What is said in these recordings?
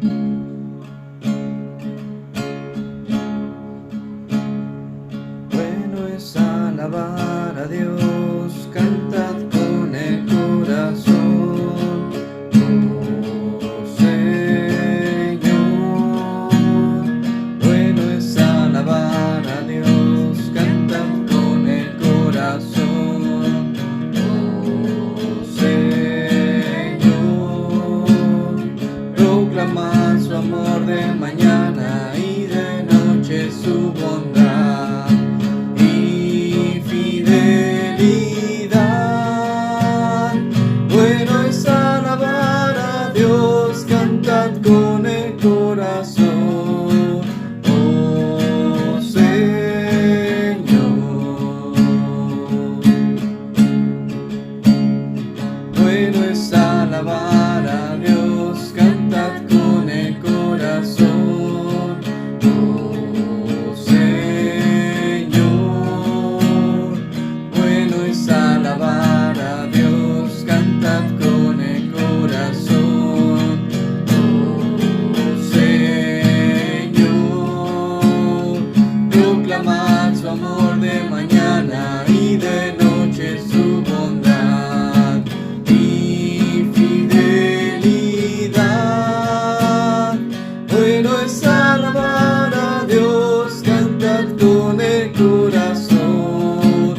Bueno es alabar a Dios, cantad con el corazón, oh Señor. Bueno es alabar a Dios, cantad con el corazón, oh Señor. Proclamad su amor de mañana y de noche su bondad y fidelidad. Bueno es alabar a Dios, cantad con el corazón, oh Señor. Bueno es alabar a Dios, cantad con el corazón, oh Señor. Bueno es alabar a Dios, cantad con el corazón, oh Señor. Proclamad su amor de mañana y de noche su bondad y fidelidad. Bueno es alabar a Dios, cantad con el corazón,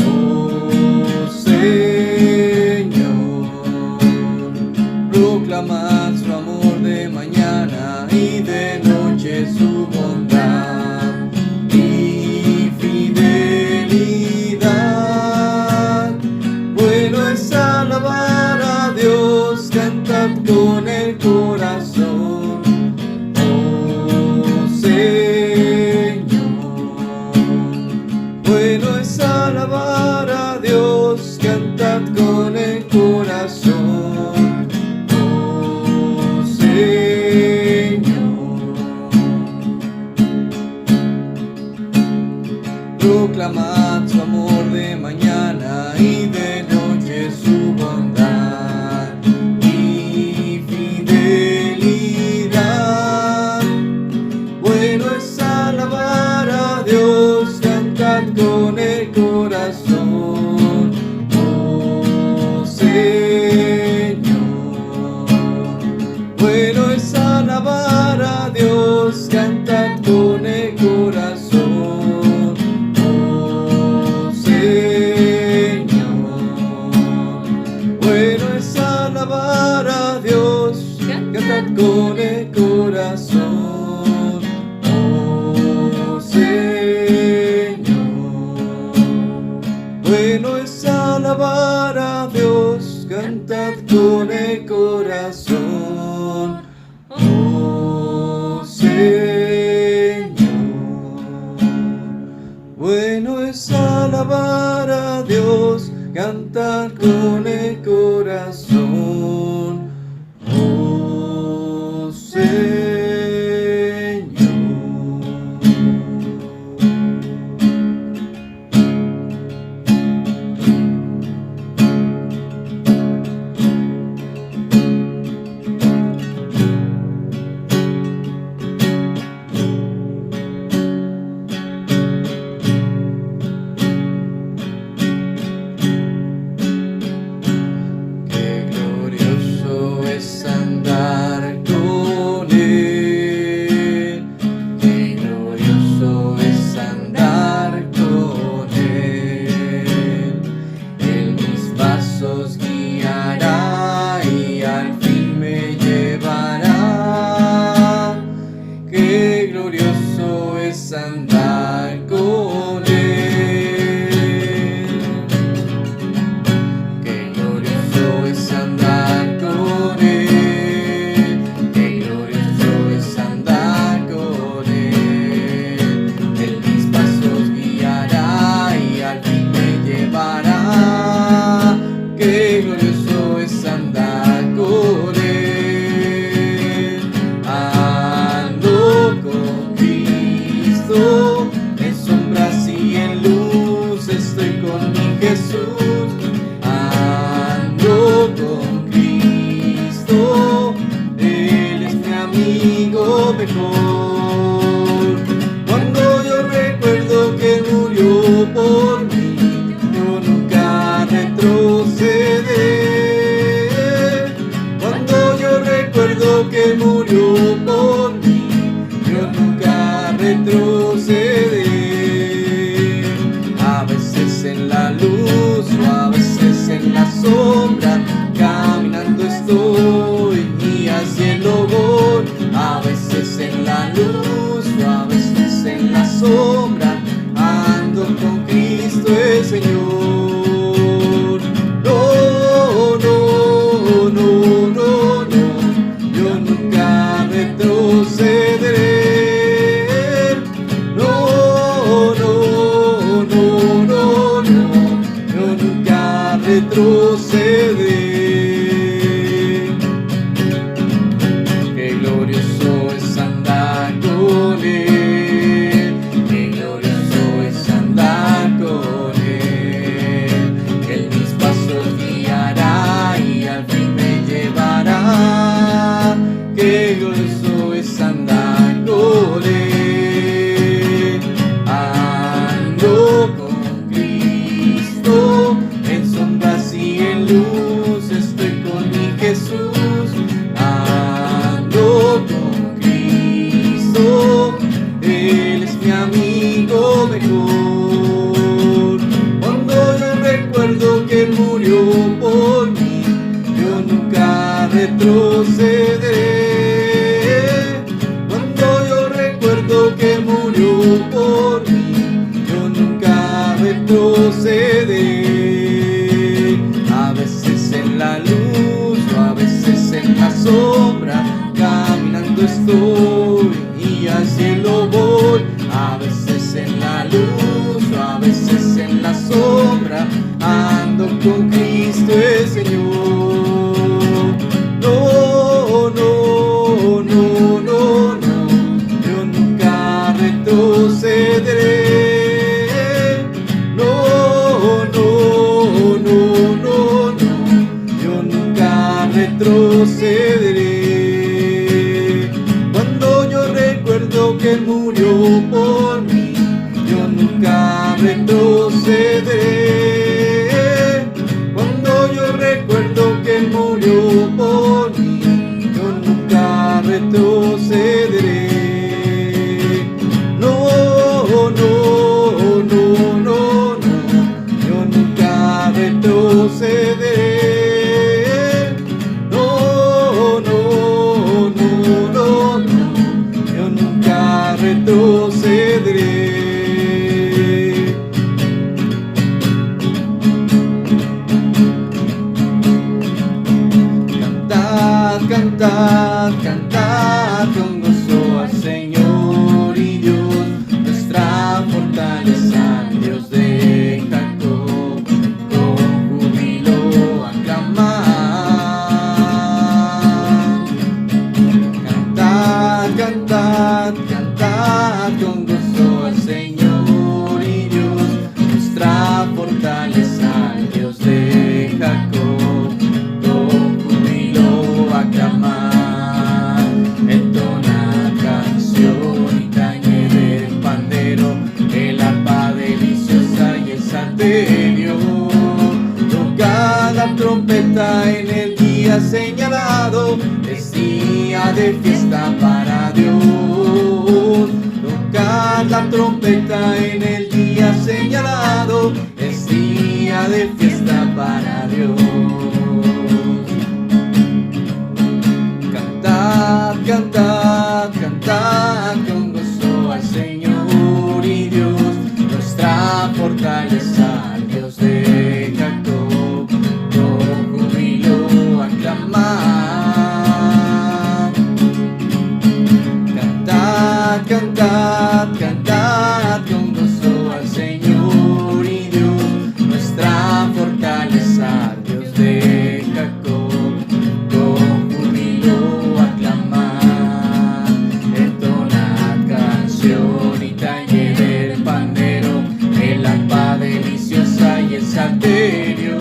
oh Señor. Proclamad su amor de mañana y de noche su bondad y fidelidad. Bueno es alabar a Dios, cantad con el corazón, oh Señor. Bueno es alabar a Dios, cantad con el corazón, oh Señor. Proclamad su amor de mañana y de noche su bondad y fidelidad. Bueno es alabar a Dios, cantad con el corazón, oh Señor. Bueno es alabar a Dios, cantad con el corazón, oh Señor. Bueno es alabar a Dios, cantad con el corazón, oh Señor. Bueno es alabar a Dios, cantad con el corazón, oh Señor. Bueno es alabar a Dios, cantad con el corazón, oh Señor. murió por mí, yo nunca retrocederé. A veces en la luz o a veces en la sombra, caminando estoy y al cielo voy. A veces en la luz o a veces en la sombra, ando con Cristo el Señor. No, no, no, no, no, yo nunca retrocederé. No, no, no, no, no, yo nunca retrocederé. Qué glorioso es andar con Él, qué glorioso es andar con Él. Él mis pasos guiará y al fin me llevará. Qué glorioso es andar con Él. Ando con Cristo, en sombras y en luz, estoy con mi Jesús. Ando con Cristo, Él es mi amigo mejor. Cuando yo recuerdo que Él murió por mí, yo nunca retrocederé. Cuando yo recuerdo que Él murió por mí, yo nunca retrocederé. A veces en la luz o a veces en la sombra, caminando estoy y al cielo voy. A veces en la luz o a veces en la sombra, ando con Cristo el Señor. No, no, no, no, no, yo nunca retrocederé. No, no, no, no, no, yo nunca retrocederé. Cuando yo recuerdo que Él murió por mí, yo nunca retrocederé. Cuando yo recuerdo que Él murió por mí, yo nunca retrocederé. No, no, no, no, no, yo nunca retrocederé. No, no, no, no, no, yo nunca retrocederé. Cantad, cantad, cantad con gozo al Señor y Dios, nuestra fortaleza, Dios de Jacob, con júbilo aclamad. Cantad, cantad, cantad con gozo al Señor y Dios, nuestra fortaleza, Dios de Jacob, con júbilo aclamad. Entona canción y tañer el pandero, el arpa deliciosa y el salterio. Toca la trompeta en el día señalado, es día de fiesta para Dios. Toca la trompeta en el día señalado, es día de fiesta para Dios. Cantad, cantad, cantad con gozo al Señor y Dios, nuestra fortaleza, Dios de Jacob, con júbilo aclamad. Cantad, cantad, cantad con gozo al Señor y Dios, nuestra fortaleza, Dios de Jacob, con júbilo aclamad. Entona canción y tañer el pandero, el arpa deliciosa y el salterio.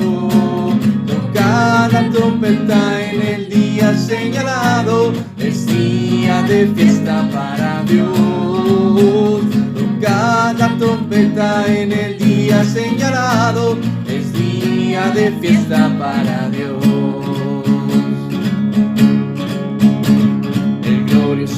Toca la trompeta en el día señalado, es día de fiesta para Dios. Toca la trompeta en el día señalado, es día de fiesta para Dios.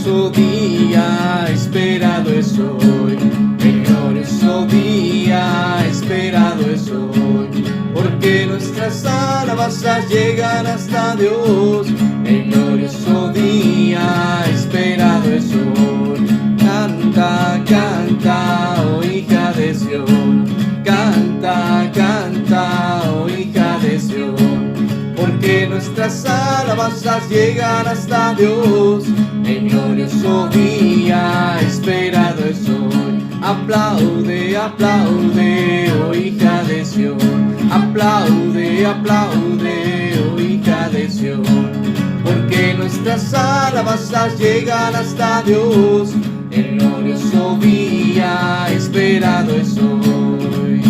glorioso día esperado es hoy. El glorioso día esperado es hoy. Porque nuestras alabanzas llegan hasta Dios. El glorioso día esperado es hoy. Canta, canta, oh hija de Sión. Canta, canta, oh hija de Sión. Porque nuestras alabanzas llegan hasta Dios. El glorioso día esperado es hoy. Aplaude, aplaude, oh hija de Sión. Aplaude, aplaude, oh hija de Sión. Porque nuestras alabanzas llegan hasta Dios. El glorioso día esperado es hoy.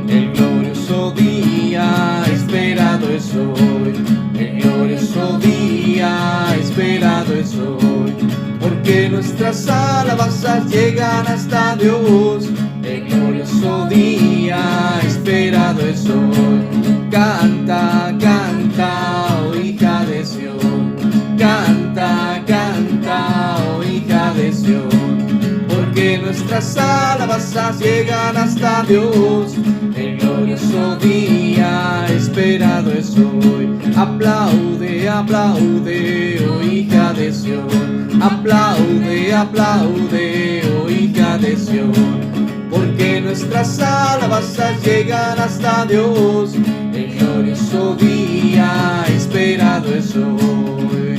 El glorioso día esperado es hoy. El glorioso día esperado es hoy. Porque nuestras alabanzas llegan hasta Dios. El glorioso día esperado es hoy. Canta, canta, oh hija de Sión. Canta, canta, oh hija de Sión. Porque nuestras alabanzas llegan hasta Dios. El glorioso día esperado es hoy. Aplaude, aplaude, oh hija de Sión. Aplaude, aplaude, oh hija de Sión. Porque nuestras alabanzas llegan hasta Dios. El glorioso día esperado es hoy.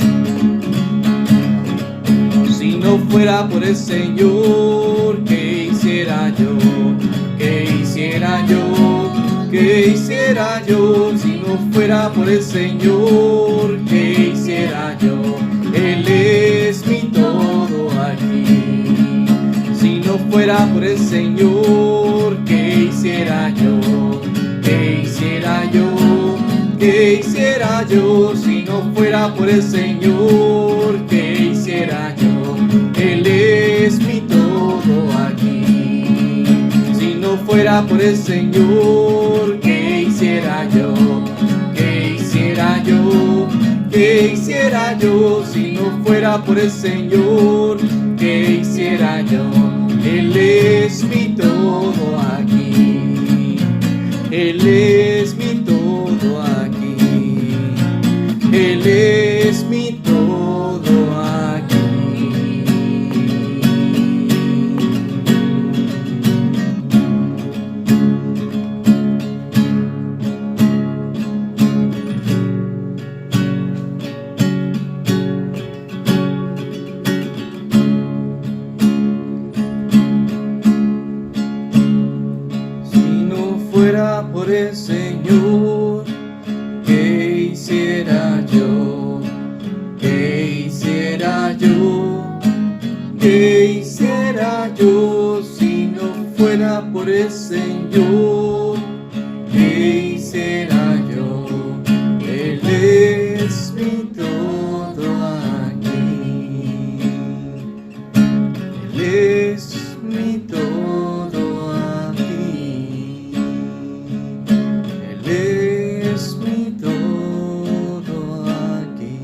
Si no fuera por el Señor, ¿qué hiciera yo? ¿Qué hiciera yo? ¿Qué hiciera yo? Si no fuera por el Señor, ¿qué hiciera yo? Él es mi todo aquí. Si no fuera por el Señor, ¿qué hiciera yo? ¿Qué hiciera yo? ¿Qué hiciera yo? Si no fuera por el Señor, ¿qué hiciera yo? Él es mi todo aquí. Si no fuera por el Señor, ¿qué hiciera yo? ¿Qué hiciera yo? ¿Qué hiciera yo? Si no fuera por el Señor, ¿qué hiciera yo? Él es mi todo aquí. Él es mi todo aquí. Él es mi todo aquí. Si no fuera por el Señor, ¿qué hiciera yo? ¿Qué hiciera yo? ¿Qué hiciera yo? Si no fuera por el Señor, ¿qué hiciera yo? Él es mi todo aquí. Él es mi todo aquí. Él es mi todo aquí.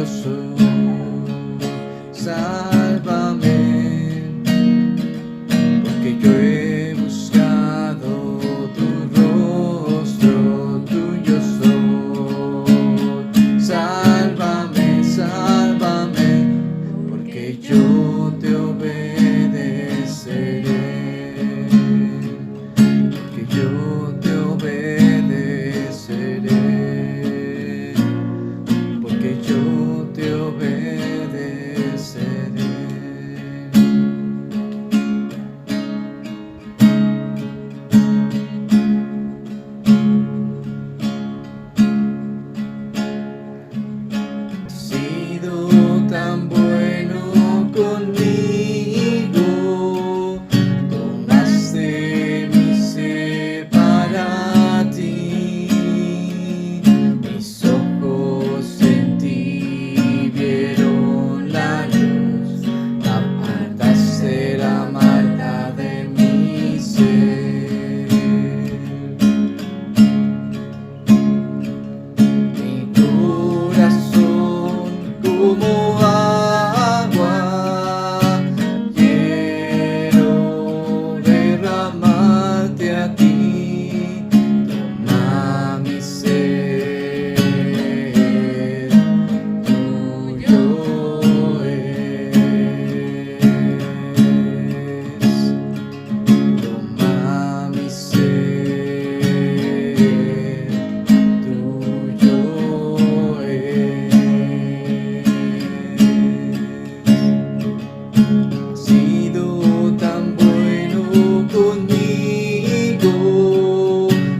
yo soy. Sálvame, porque yo he buscado tu rostro, tuyo soy. Sálvame, sálvame, porque yo te obedeceré. Porque yo te obedeceré. Porque yo te obedeceré. Has sido tan bueno conmigo, tomaste mi sed para ti, mis ojos en ti vieron la luz, apartaste la maldad de mi ser. Mi corazón como agua, quiero derramarte a ti, toma mi ser, tuyo es. Toma mi ser, tuyo es. Has sido tan bueno conmigo,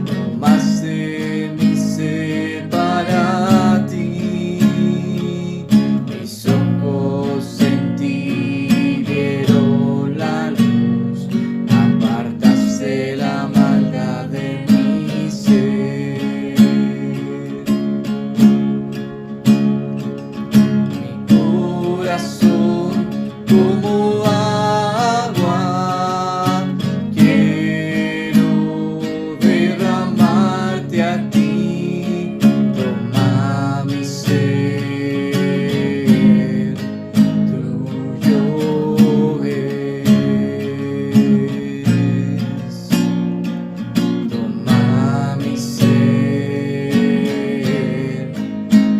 tomaste mi sed para ti, mis ojos en ti vieron la luz, apartaste la maldad de mi ser. Mi corazón como agua, quiero derramarte a ti, toma mi ser, tuyo es. Toma mi ser,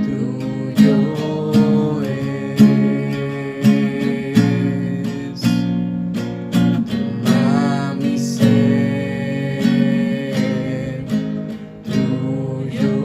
tuyo es. Toma mi ser, tuyo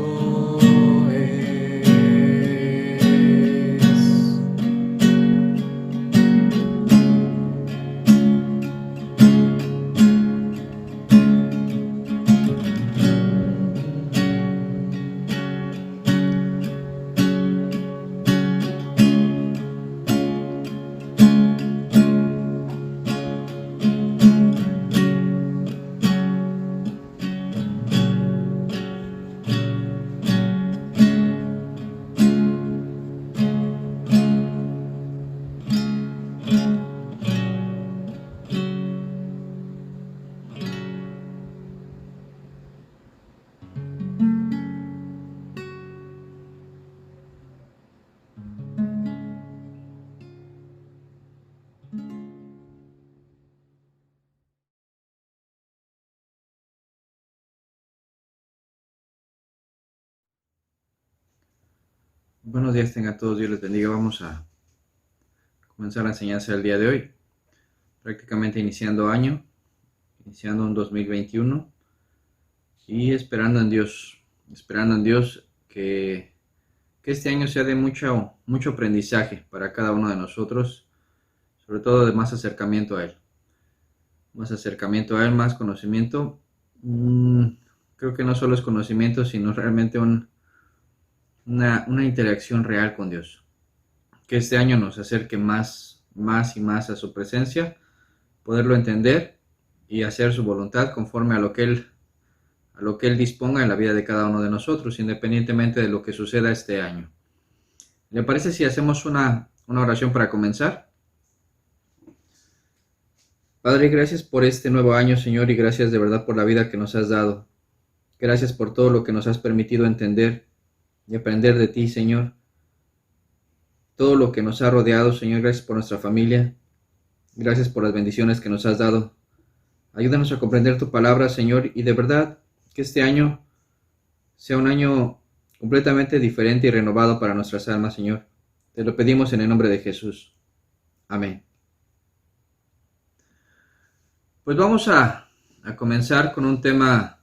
Buenos días tengan todos, Dios les bendiga. Vamos a comenzar la enseñanza del día de hoy, prácticamente iniciando año, iniciando un 2021 y esperando en Dios que este año sea de mucho aprendizaje para cada uno de nosotros, sobre todo de más acercamiento a Él, más conocimiento. Creo que no solo es conocimiento, sino realmente una interacción real con Dios. Que este año nos acerque más y más a su presencia, poderlo entender y hacer su voluntad conforme a lo que Él disponga en la vida de cada uno de nosotros, independientemente de lo que suceda este año. ¿Le parece si hacemos una oración para comenzar? Padre, gracias por este nuevo año, Señor, y gracias de verdad por la vida que nos has dado. Gracias por todo lo que nos has permitido entender y aprender de ti, Señor. todo lo que nos ha rodeado, Señor. Gracias por nuestra familia. Gracias por las bendiciones que nos has dado. Ayúdanos a comprender tu palabra, Señor, y de verdad que este año sea un año completamente diferente y renovado para nuestras almas, Señor. Te lo pedimos en el nombre de Jesús. Amén. Pues vamos a comenzar con un tema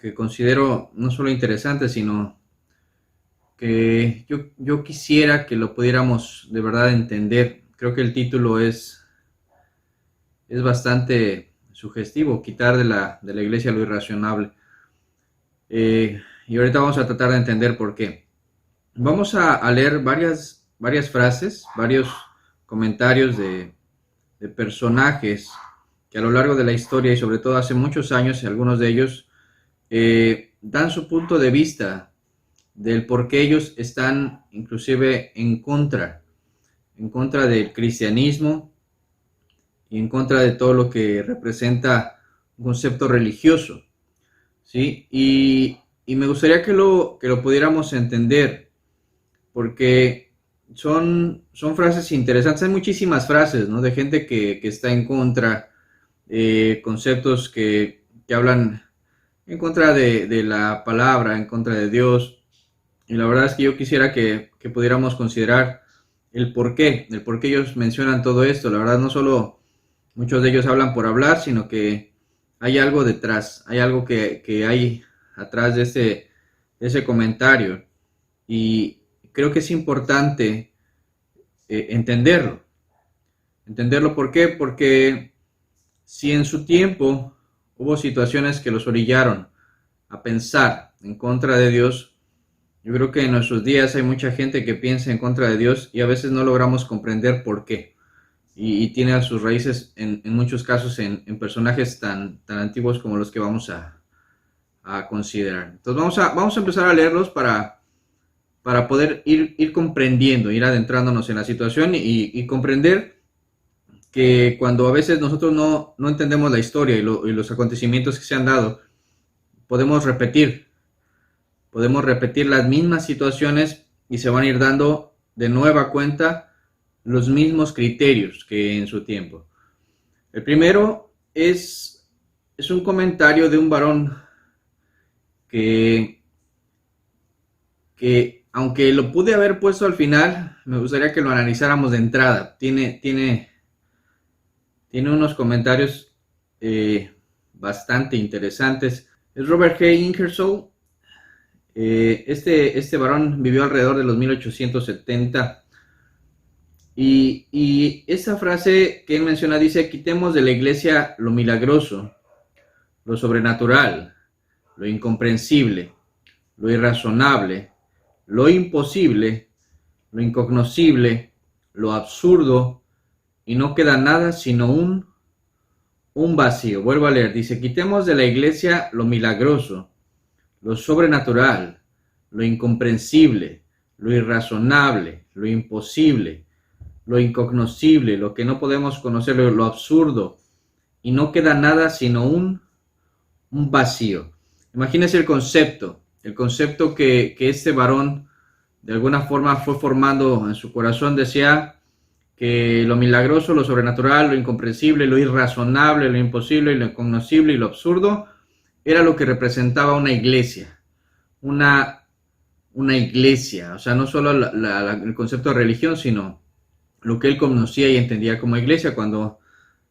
que considero no solo interesante, sino que yo quisiera que lo pudiéramos de verdad entender. Creo que el título es bastante sugestivo: quitar de la iglesia lo irracionable. Y ahorita vamos a tratar de entender por qué. Vamos a leer varias frases, varios comentarios de personajes que a lo largo de la historia y sobre todo hace muchos años, algunos de ellos dan su punto de vista del por qué ellos están inclusive en contra del cristianismo y en contra de todo lo que representa un concepto religioso, ¿sí? Y me gustaría que lo pudiéramos entender, porque son frases interesantes. Hay muchísimas frases, ¿no?, de gente que está en contra, conceptos que hablan en contra de la palabra, en contra de Dios. Y la verdad es que yo quisiera que pudiéramos considerar el por qué ellos mencionan todo esto. La verdad, no solo muchos de ellos hablan por hablar, sino que hay algo detrás, hay algo que hay atrás de ese comentario. Y creo que es importante entenderlo. ¿Por qué? Porque si en su tiempo hubo situaciones que los orillaron a pensar en contra de Dios, yo creo que en nuestros días hay mucha gente que piensa en contra de Dios y a veces no logramos comprender por qué. Y tiene a sus raíces en muchos casos en personajes tan antiguos como los que vamos a considerar. Entonces vamos a empezar a leerlos para poder ir comprendiendo, ir adentrándonos en la situación y comprender que cuando a veces nosotros no entendemos la historia y los acontecimientos que se han dado, podemos repetir las mismas situaciones y se van a ir dando de nueva cuenta los mismos criterios que en su tiempo. El primero es un comentario de un varón que aunque lo pude haber puesto al final, me gustaría que lo analizáramos de entrada. Tiene unos comentarios bastante interesantes. Es Robert G. Ingersoll. Este varón vivió alrededor de los 1870 y esa frase que él menciona dice: quitemos de la iglesia lo milagroso, lo sobrenatural, lo incomprensible, lo irrazonable, lo imposible, lo incognoscible, lo absurdo, y no queda nada sino un vacío. Vuelvo a leer, dice: quitemos de la iglesia lo milagroso, lo sobrenatural, lo incomprensible, lo irrazonable, lo imposible, lo incognoscible, lo que no podemos conocer, lo absurdo, y no queda nada sino un vacío. Imagínense el concepto que este varón de alguna forma fue formando en su corazón. Decía que lo milagroso, lo sobrenatural, lo incomprensible, lo irrazonable, lo imposible, lo incognoscible y lo absurdo era lo que representaba una iglesia. Una iglesia, o sea, no solo el concepto de religión, sino lo que él conocía y entendía como iglesia, cuando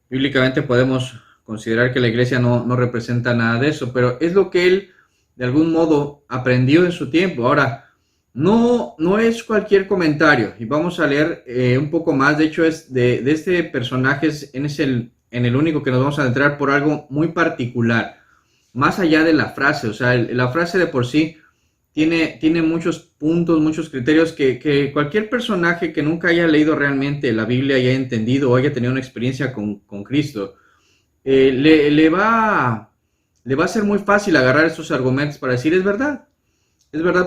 bíblicamente podemos considerar que la iglesia no representa nada de eso, pero es lo que él de algún modo aprendió en su tiempo. Ahora, no es cualquier comentario, y vamos a leer un poco más. De hecho, es de este personaje, en el único que nos vamos a adentrar por algo muy particular, más allá de la frase. O sea, la frase de por sí tiene muchos puntos, muchos criterios que cualquier personaje que nunca haya leído realmente la Biblia, haya entendido o haya tenido una experiencia con Cristo, le va a ser muy fácil agarrar estos argumentos para decir: es verdad,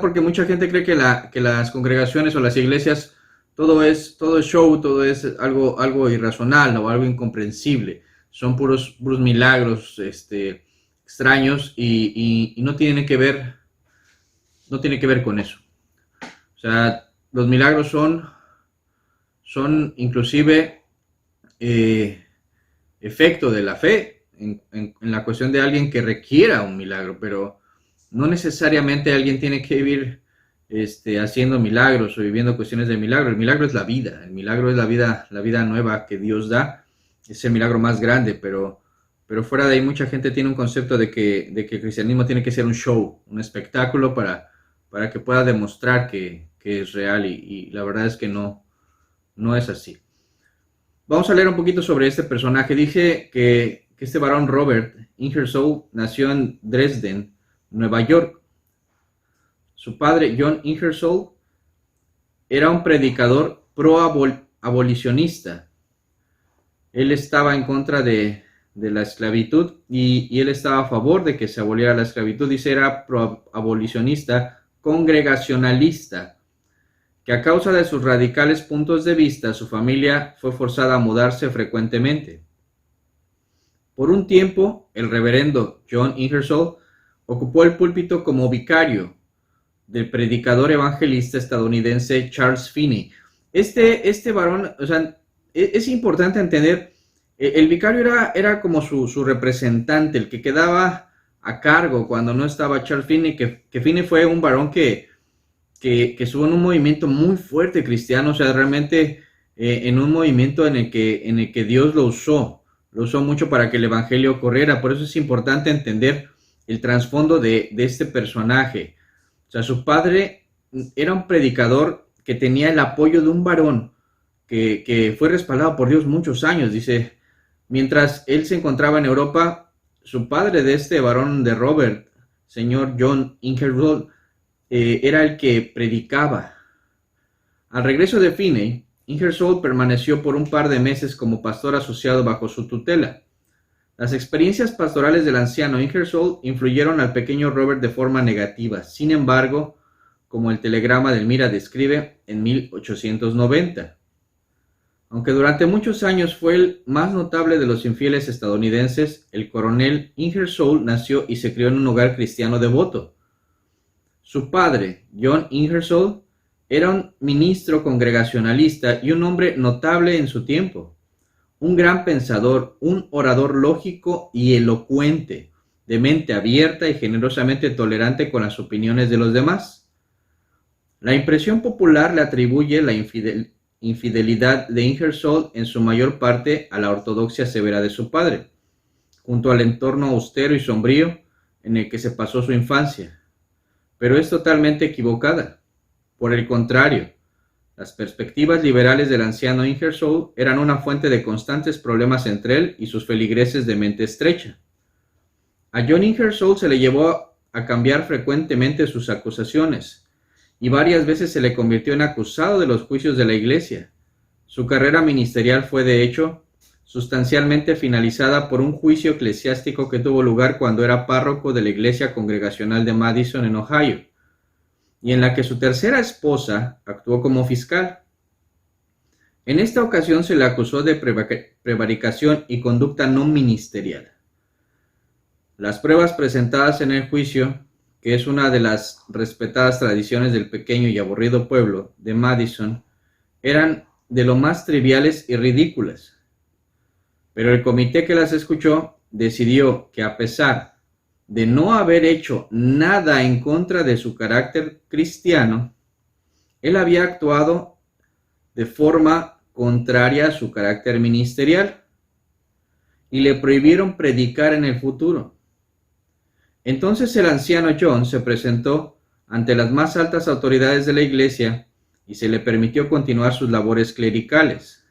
porque mucha gente cree que las congregaciones o las iglesias todo es show, todo es algo irracional o algo incomprensible, son puros milagros extraños, y no tiene que ver con eso. O sea, los milagros son inclusive efecto de la fe en la cuestión de alguien que requiera un milagro, pero no necesariamente alguien tiene que vivir haciendo milagros o viviendo cuestiones de milagro. El milagro es la vida, el milagro es la vida nueva que Dios da, es el milagro más grande, pero fuera de ahí mucha gente tiene un concepto de que el cristianismo tiene que ser un show, un espectáculo para que pueda demostrar que es real y la verdad es que no es así. Vamos a leer un poquito sobre este personaje. Dije que este varón Robert Ingersoll nació en Dresden, Nueva York. Su padre, John Ingersoll, era un predicador pro-abolicionista. Él estaba en contra de la esclavitud y él estaba a favor de que se aboliera la esclavitud. Dice, era pro-abolicionista, congregacionalista, que a causa de sus radicales puntos de vista, su familia fue forzada a mudarse frecuentemente. Por un tiempo, el reverendo John Ingersoll ocupó el púlpito como vicario del predicador evangelista estadounidense Charles Finney. Este varón, o sea, es importante entender, el vicario era como su representante, el que quedaba a cargo cuando no estaba Charles Finney, que Finney fue un varón que estuvo en un movimiento muy fuerte cristiano, o sea, realmente en un movimiento en el que Dios lo usó mucho para que el evangelio corriera. Por eso es importante entender el trasfondo de este personaje. O sea, su padre era un predicador que tenía el apoyo de un varón que fue respaldado por Dios muchos años. Dice, mientras él se encontraba en Europa, su padre de este varón de Robert, señor John Ingersoll, era el que predicaba. Al regreso de Finney, Ingersoll permaneció por un par de meses como pastor asociado bajo su tutela. Las experiencias pastorales del anciano Ingersoll influyeron al pequeño Robert de forma negativa. Sin embargo, como el telegrama del Mira describe, en 1890. Aunque durante muchos años fue el más notable de los infieles estadounidenses, el coronel Ingersoll nació y se crió en un hogar cristiano devoto. Su padre, John Ingersoll, era un ministro congregacionalista y un hombre notable en su tiempo. Un gran pensador, un orador lógico y elocuente, de mente abierta y generosamente tolerante con las opiniones de los demás. La impresión popular le atribuye la infidelidad de Ingersoll en su mayor parte a la ortodoxia severa de su padre, junto al entorno austero y sombrío en el que se pasó su infancia. Pero es totalmente equivocada. Por el contrario, las perspectivas liberales del anciano Ingersoll eran una fuente de constantes problemas entre él y sus feligreses de mente estrecha. A John Ingersoll se le llevó a cambiar frecuentemente sus acusaciones, y varias veces se le convirtió en acusado de los juicios de la iglesia. Su carrera ministerial fue, de hecho, sustancialmente finalizada por un juicio eclesiástico que tuvo lugar cuando era párroco de la iglesia congregacional de Madison, en Ohio, y en la que su tercera esposa actuó como fiscal. En esta ocasión se le acusó de prevaricación y conducta no ministerial. Las pruebas presentadas en el juicio, que es una de las respetadas tradiciones del pequeño y aburrido pueblo de Madison, eran de lo más triviales y ridículas. Pero el comité que las escuchó decidió que, a pesar de no haber hecho nada en contra de su carácter cristiano, él había actuado de forma contraria a su carácter ministerial y le prohibieron predicar en el futuro. Entonces el anciano John se presentó ante las más altas autoridades de la iglesia y se le permitió continuar sus labores clericales.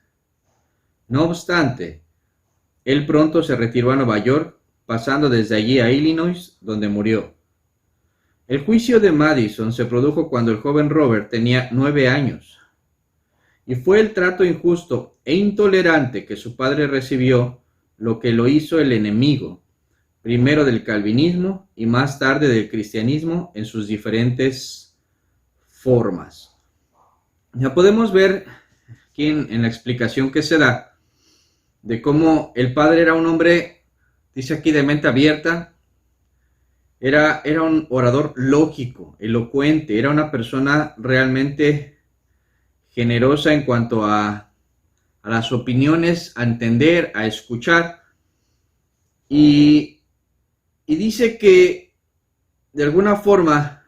No obstante, él pronto se retiró a Nueva York, pasando desde allí a Illinois, donde murió. El juicio de Madison se produjo cuando el joven Robert tenía 9 años, y fue el trato injusto e intolerante que su padre recibió lo que lo hizo el enemigo, primero del calvinismo y más tarde del cristianismo en sus diferentes formas. Ya podemos ver aquí en la explicación que se da de cómo el padre era un hombre, dice aquí, de mente abierta, era un orador lógico, elocuente, era una persona realmente generosa en cuanto a las opiniones, a entender, a escuchar. Y dice que de alguna forma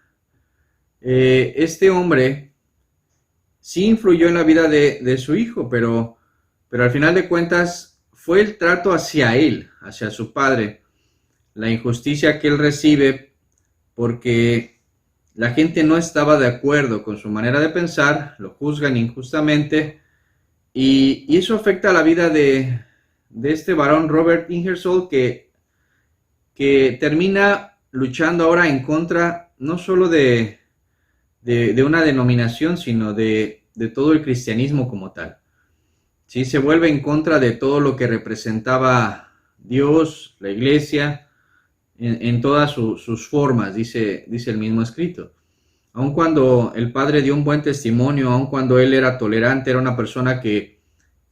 este hombre sí influyó en la vida de su hijo, pero al final de cuentas fue el trato hacia él, hacia su padre, la injusticia que él recibe porque la gente no estaba de acuerdo con su manera de pensar, lo juzgan injustamente y eso afecta a la vida de este varón Robert Ingersoll que termina luchando ahora en contra no solo de una denominación, sino de todo el cristianismo como tal. ¿Sí? Se vuelve en contra de todo lo que representaba Dios, la iglesia, en todas sus formas, dice el mismo escrito. Aun cuando el padre dio un buen testimonio, aun cuando él era tolerante, era una persona que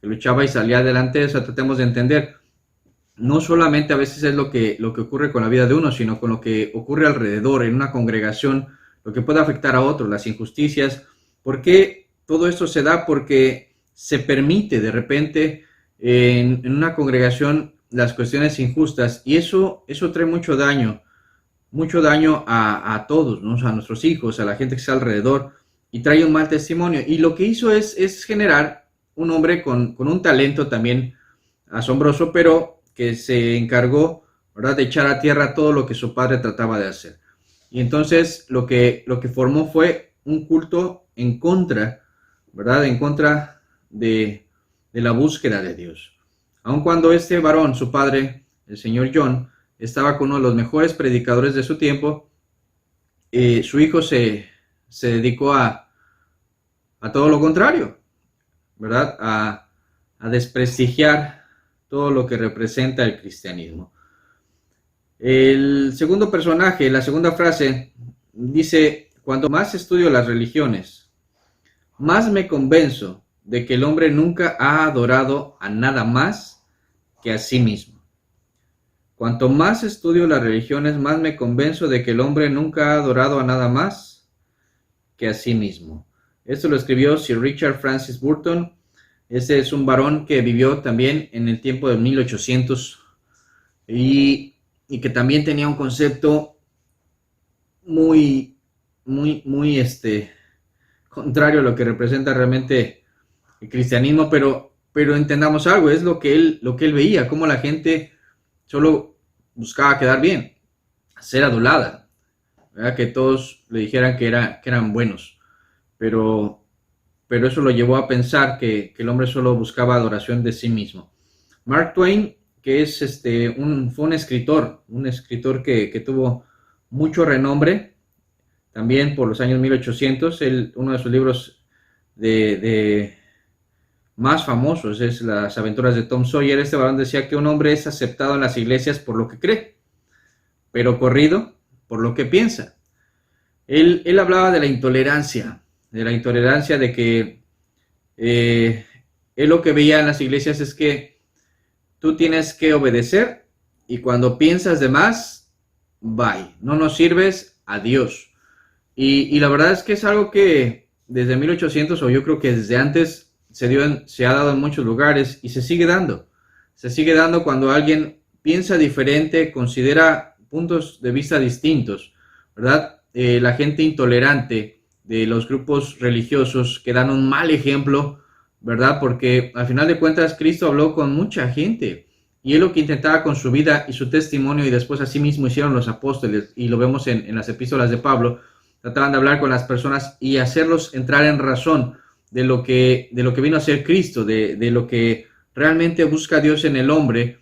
luchaba y salía adelante, o sea, tratemos de entender, no solamente a veces es lo que ocurre con la vida de uno, sino con lo que ocurre alrededor, en una congregación, lo que puede afectar a otros, las injusticias. ¿Por qué todo esto se da? Porque se permite de repente en una congregación las cuestiones injustas y eso trae mucho daño a todos, ¿no? O sea, a nuestros hijos, a la gente que está alrededor y trae un mal testimonio. Y lo que hizo es generar un hombre con un talento también asombroso, pero que se encargó, ¿verdad?, de echar a tierra todo lo que su padre trataba de hacer. Y entonces lo que formó fue un culto en contra, ¿verdad?, en contra de la búsqueda de Dios. Aun cuando este varón, su padre, el señor John, estaba con uno de los mejores predicadores de su tiempo, su hijo se dedicó a todo lo contrario, ¿verdad?, a desprestigiar todo lo que representa el cristianismo. El segundo personaje, la segunda frase, dice: cuanto más estudio las religiones, más me convenzo de que el hombre nunca ha adorado a nada más que a sí mismo. Cuanto más estudio las religiones, más me convenzo de que el hombre nunca ha adorado a nada más que a sí mismo. Esto lo escribió Sir Richard Francis Burton. Este es un varón que vivió también en el tiempo de 1800 y que también tenía un concepto muy contrario a lo que representa realmente el cristianismo, pero entendamos algo, es lo que él veía, cómo la gente solo buscaba quedar bien, ser adulada, ¿verdad? Que todos le dijeran que eran buenos, pero eso lo llevó a pensar que el hombre solo buscaba adoración de sí mismo. Mark Twain, que es fue un escritor que tuvo mucho renombre, también por los años 1800, uno de sus libros de más famosos es Las aventuras de Tom Sawyer. Este varón decía que un hombre es aceptado en las iglesias por lo que cree, pero corrido por lo que piensa. Él hablaba de la intolerancia de que él lo que veía en las iglesias es que tú tienes que obedecer y cuando piensas de más, bye, no nos sirves, adiós. Y la verdad es que es algo que desde 1800 o yo creo que desde antes se ha dado en muchos lugares y se sigue dando. Se sigue dando cuando alguien piensa diferente, considera puntos de vista distintos, ¿verdad? La gente intolerante de los grupos religiosos que dan un mal ejemplo, ¿verdad? Porque al final de cuentas Cristo habló con mucha gente y él lo que intentaba con su vida y su testimonio y después así mismo hicieron los apóstoles y lo vemos en las epístolas de Pablo, trataban de hablar con las personas y hacerlos entrar en razón de lo que vino a ser Cristo, de lo que realmente busca Dios en el hombre,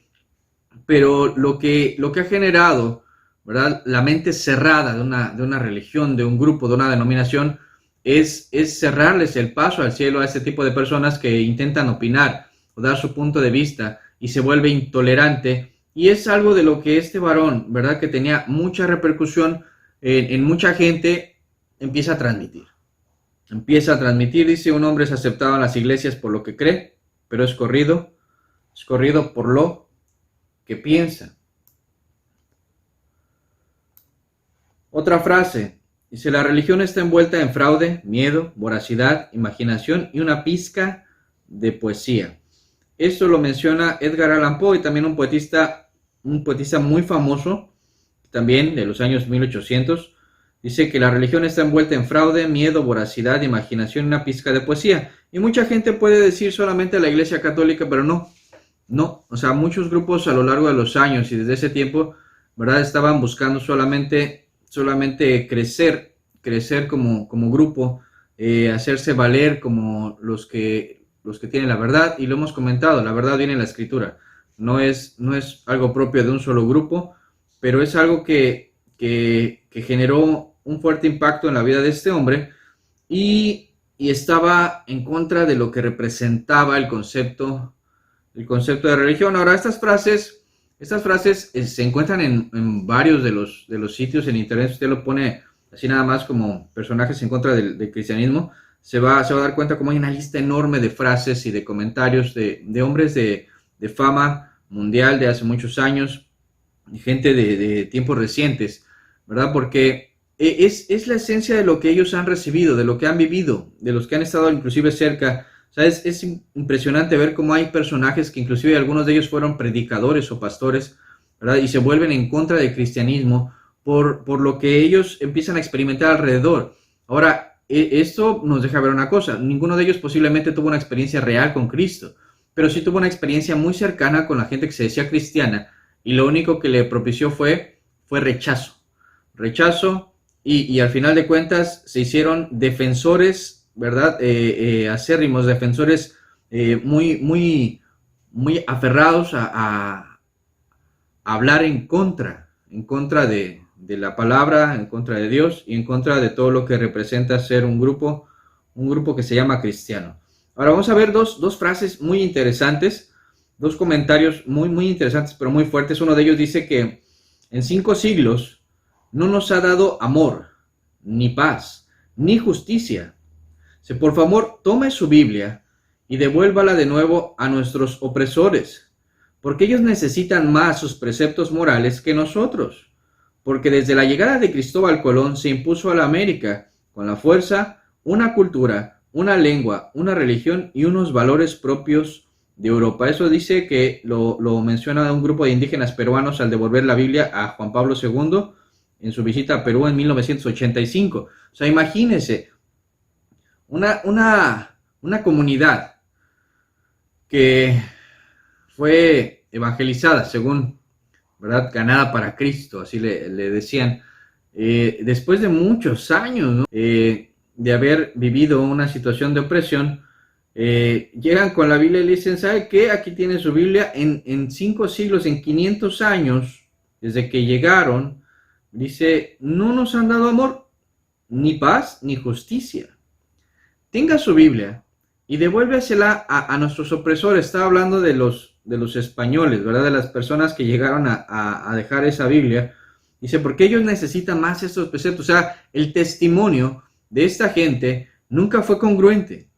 pero lo que ha generado, ¿verdad?, la mente cerrada de una religión, de un grupo, de una denominación, es cerrarles el paso al cielo a este tipo de personas que intentan opinar o dar su punto de vista y se vuelve intolerante. Y es algo de lo que este varón, ¿verdad?, que tenía mucha repercusión en mucha gente, empieza a transmitir. Dice: un hombre es aceptado en las iglesias por lo que cree, pero es corrido por lo que piensa. Otra frase: Dice, la religión está envuelta en fraude, miedo, voracidad, imaginación y una pizca de poesía. Esto lo menciona Edgar Allan Poe, y también un poetista muy famoso, también de los años 1800. Dice que la religión está envuelta en fraude, miedo, voracidad, imaginación y una pizca de poesía. Y mucha gente puede decir solamente la Iglesia Católica, pero no. O sea, muchos grupos a lo largo de los años y desde ese tiempo, ¿verdad? Estaban buscando solamente crecer como grupo, hacerse valer como los que tienen la verdad. Y lo hemos comentado, la verdad viene en la Escritura. No es algo propio de un solo grupo, pero es algo que generó un fuerte impacto en la vida de este hombre y estaba en contra de lo que representaba el concepto de religión. Ahora, estas frases se encuentran en varios de los sitios en internet. Si usted lo pone así nada más como personajes en contra del cristianismo, se va a dar cuenta como hay una lista enorme de frases y de comentarios de hombres de fama mundial de hace muchos años, y gente de tiempos recientes, ¿verdad? Porque es la esencia de lo que ellos han recibido, de lo que han vivido, de los que han estado inclusive cerca. O sea, es impresionante ver cómo hay personajes que inclusive algunos de ellos fueron predicadores o pastores, ¿verdad? Y se vuelven en contra del cristianismo por lo que ellos empiezan a experimentar alrededor. Ahora, esto nos deja ver una cosa: ninguno de ellos posiblemente tuvo una experiencia real con Cristo, pero sí tuvo una experiencia muy cercana con la gente que se decía cristiana, y lo único que le propició fue rechazo, y al final de cuentas se hicieron defensores, ¿verdad? Acérrimos defensores, muy aferrados a hablar en contra de la palabra, en contra de Dios y en contra de todo lo que representa ser un grupo que se llama cristiano. Ahora vamos a ver dos frases muy interesantes, dos comentarios muy interesantes, pero muy fuertes. Uno de ellos dice que en 5 siglos no nos ha dado amor, ni paz, ni justicia. Si por favor tome su Biblia y devuélvala de nuevo a nuestros opresores, porque ellos necesitan más sus preceptos morales que nosotros. Porque desde la llegada de Cristóbal Colón se impuso a la América con la fuerza una cultura, una lengua, una religión y unos valores propios de Europa. Eso dice que lo menciona un grupo de indígenas peruanos al devolver la Biblia a Juan Pablo II en su visita a Perú en 1985. O sea, imagínense, una comunidad que fue evangelizada, según, ¿verdad?, ganada para Cristo, así le decían, después de muchos años, ¿no?, de haber vivido una situación de opresión, llegan con la Biblia y le dicen, ¿sabe qué? Aquí tiene su Biblia. En 5 siglos, en 500 años, desde que llegaron, dice, no nos han dado amor, ni paz, ni justicia. Tenga su Biblia y devuélvesela a nuestros opresores. Está hablando de los españoles, ¿verdad? De las personas que llegaron a dejar esa Biblia. Dice, porque ellos necesitan más estos preceptos. O sea, el testimonio de esta gente nunca fue congruente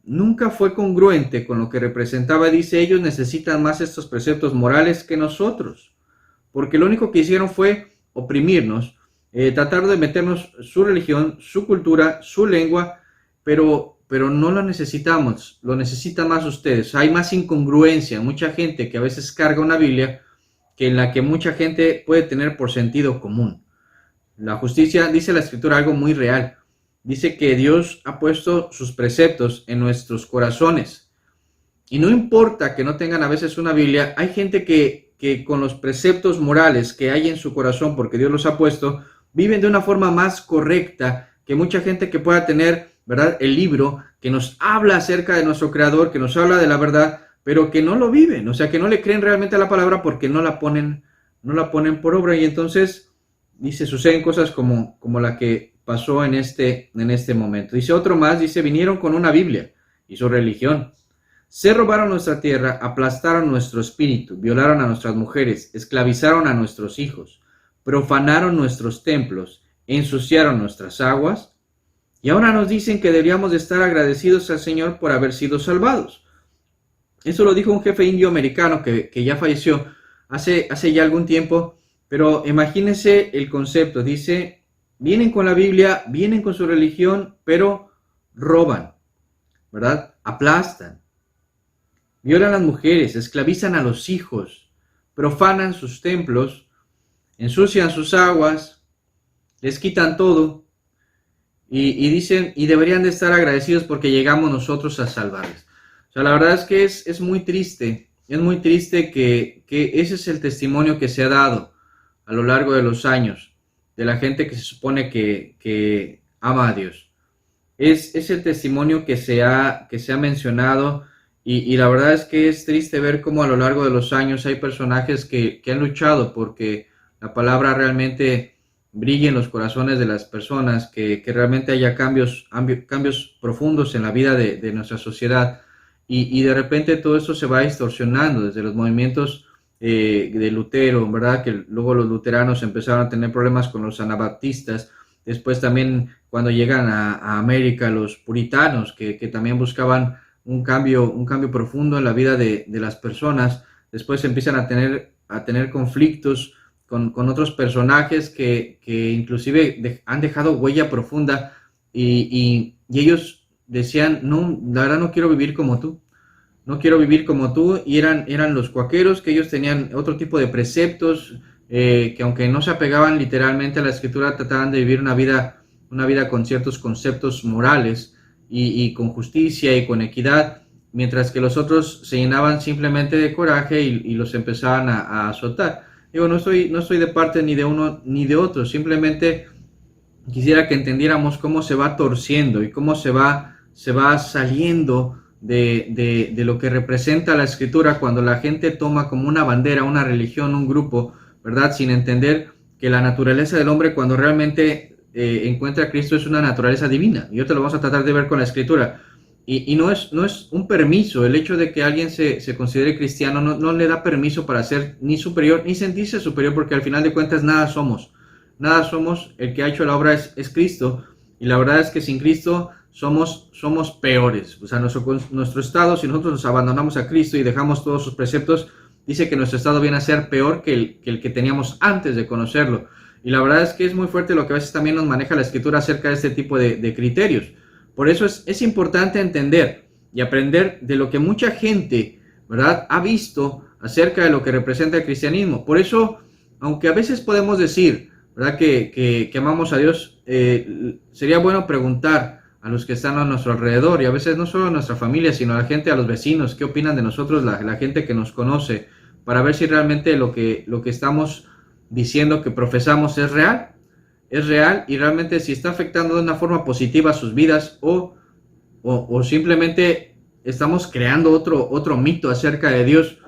con lo que representaba. Dice, ellos necesitan más estos preceptos morales que nosotros, porque lo único que hicieron fue oprimirnos, tratar de meternos su religión, su cultura, su lengua, pero no lo necesitamos, lo necesitan más ustedes. Hay más incongruencia, mucha gente que a veces carga una Biblia que en la que mucha gente puede tener por sentido común. La justicia, dice la Escritura algo muy real. Dice que Dios ha puesto sus preceptos en nuestros corazones. Y no importa que no tengan a veces una Biblia, hay gente que con los preceptos morales que hay en su corazón, porque Dios los ha puesto, viven de una forma más correcta que mucha gente que pueda tener, ¿verdad?, el libro que nos habla acerca de nuestro Creador, que nos habla de la verdad, pero que no lo viven. O sea, que no le creen realmente a la palabra porque no la ponen por obra. Y entonces, dice, suceden cosas como la que pasó en este momento. Dice otro más, dice, vinieron con una Biblia y su religión. Se robaron nuestra tierra, aplastaron nuestro espíritu, violaron a nuestras mujeres, esclavizaron a nuestros hijos, profanaron nuestros templos, ensuciaron nuestras aguas, y ahora nos dicen que deberíamos de estar agradecidos al Señor por haber sido salvados. Eso lo dijo un jefe indio americano que ya falleció hace ya algún tiempo, pero imagínense el concepto. Dice, vienen con la Biblia, vienen con su religión, pero roban, ¿verdad? Aplastan, violan a las mujeres, esclavizan a los hijos, profanan sus templos, ensucian sus aguas, les quitan todo y dicen, y deberían de estar agradecidos porque llegamos nosotros a salvarles. O sea, la verdad es que es muy triste que ese es el testimonio que se ha dado a lo largo de los años de la gente que se supone que ama a Dios. Es el testimonio que se ha mencionado y la verdad es que es triste ver cómo a lo largo de los años hay personajes que han luchado porque la palabra realmente brille en los corazones de las personas, que realmente haya cambios profundos en la vida de nuestra sociedad y de repente todo esto se va distorsionando desde los movimientos de Lutero, ¿verdad? Que luego los luteranos empezaron a tener problemas con los anabaptistas, después también cuando llegan a América los puritanos, que también buscaban un cambio profundo en la vida de las personas, después empiezan a tener conflictos con otros personajes que inclusive han dejado huella profunda y ellos decían, no, la verdad no quiero vivir como tú, no quiero vivir como tú, y eran los cuáqueros, que ellos tenían otro tipo de preceptos, que aunque no se apegaban literalmente a la escritura, trataban de vivir una vida con ciertos conceptos morales y con justicia y con equidad, mientras que los otros se llenaban simplemente de coraje y los empezaban a azotar. Digo, no estoy de parte ni de uno ni de otro, simplemente quisiera que entendiéramos cómo se va torciendo y cómo se va saliendo de lo que representa la escritura cuando la gente toma como una bandera, una religión, un grupo, ¿verdad? Sin entender que la naturaleza del hombre cuando realmente encuentra a Cristo es una naturaleza divina. Y ahorita lo vamos a tratar de ver con la escritura. Y no es un permiso, el hecho de que alguien se considere cristiano no le da permiso para ser ni superior, ni sentirse superior, porque al final de cuentas nada somos, el que ha hecho la obra es Cristo, y la verdad es que sin Cristo somos peores. O sea, nuestro estado, si nosotros nos abandonamos a Cristo y dejamos todos sus preceptos, dice que nuestro estado viene a ser peor que el que teníamos antes de conocerlo. Y la verdad es que es muy fuerte lo que a veces también nos maneja la escritura acerca de este tipo de criterios. Por eso es importante entender y aprender de lo que mucha gente, ¿verdad?, ha visto acerca de lo que representa el cristianismo. Por eso, aunque a veces podemos decir, ¿verdad?, que amamos a Dios, sería bueno preguntar a los que están a nuestro alrededor, y a veces no solo a nuestra familia, sino a la gente, a los vecinos, qué opinan de nosotros, la gente que nos conoce, para ver si realmente lo que estamos diciendo que profesamos es real y realmente si está afectando de una forma positiva sus vidas o simplemente estamos creando otro mito acerca de Dios,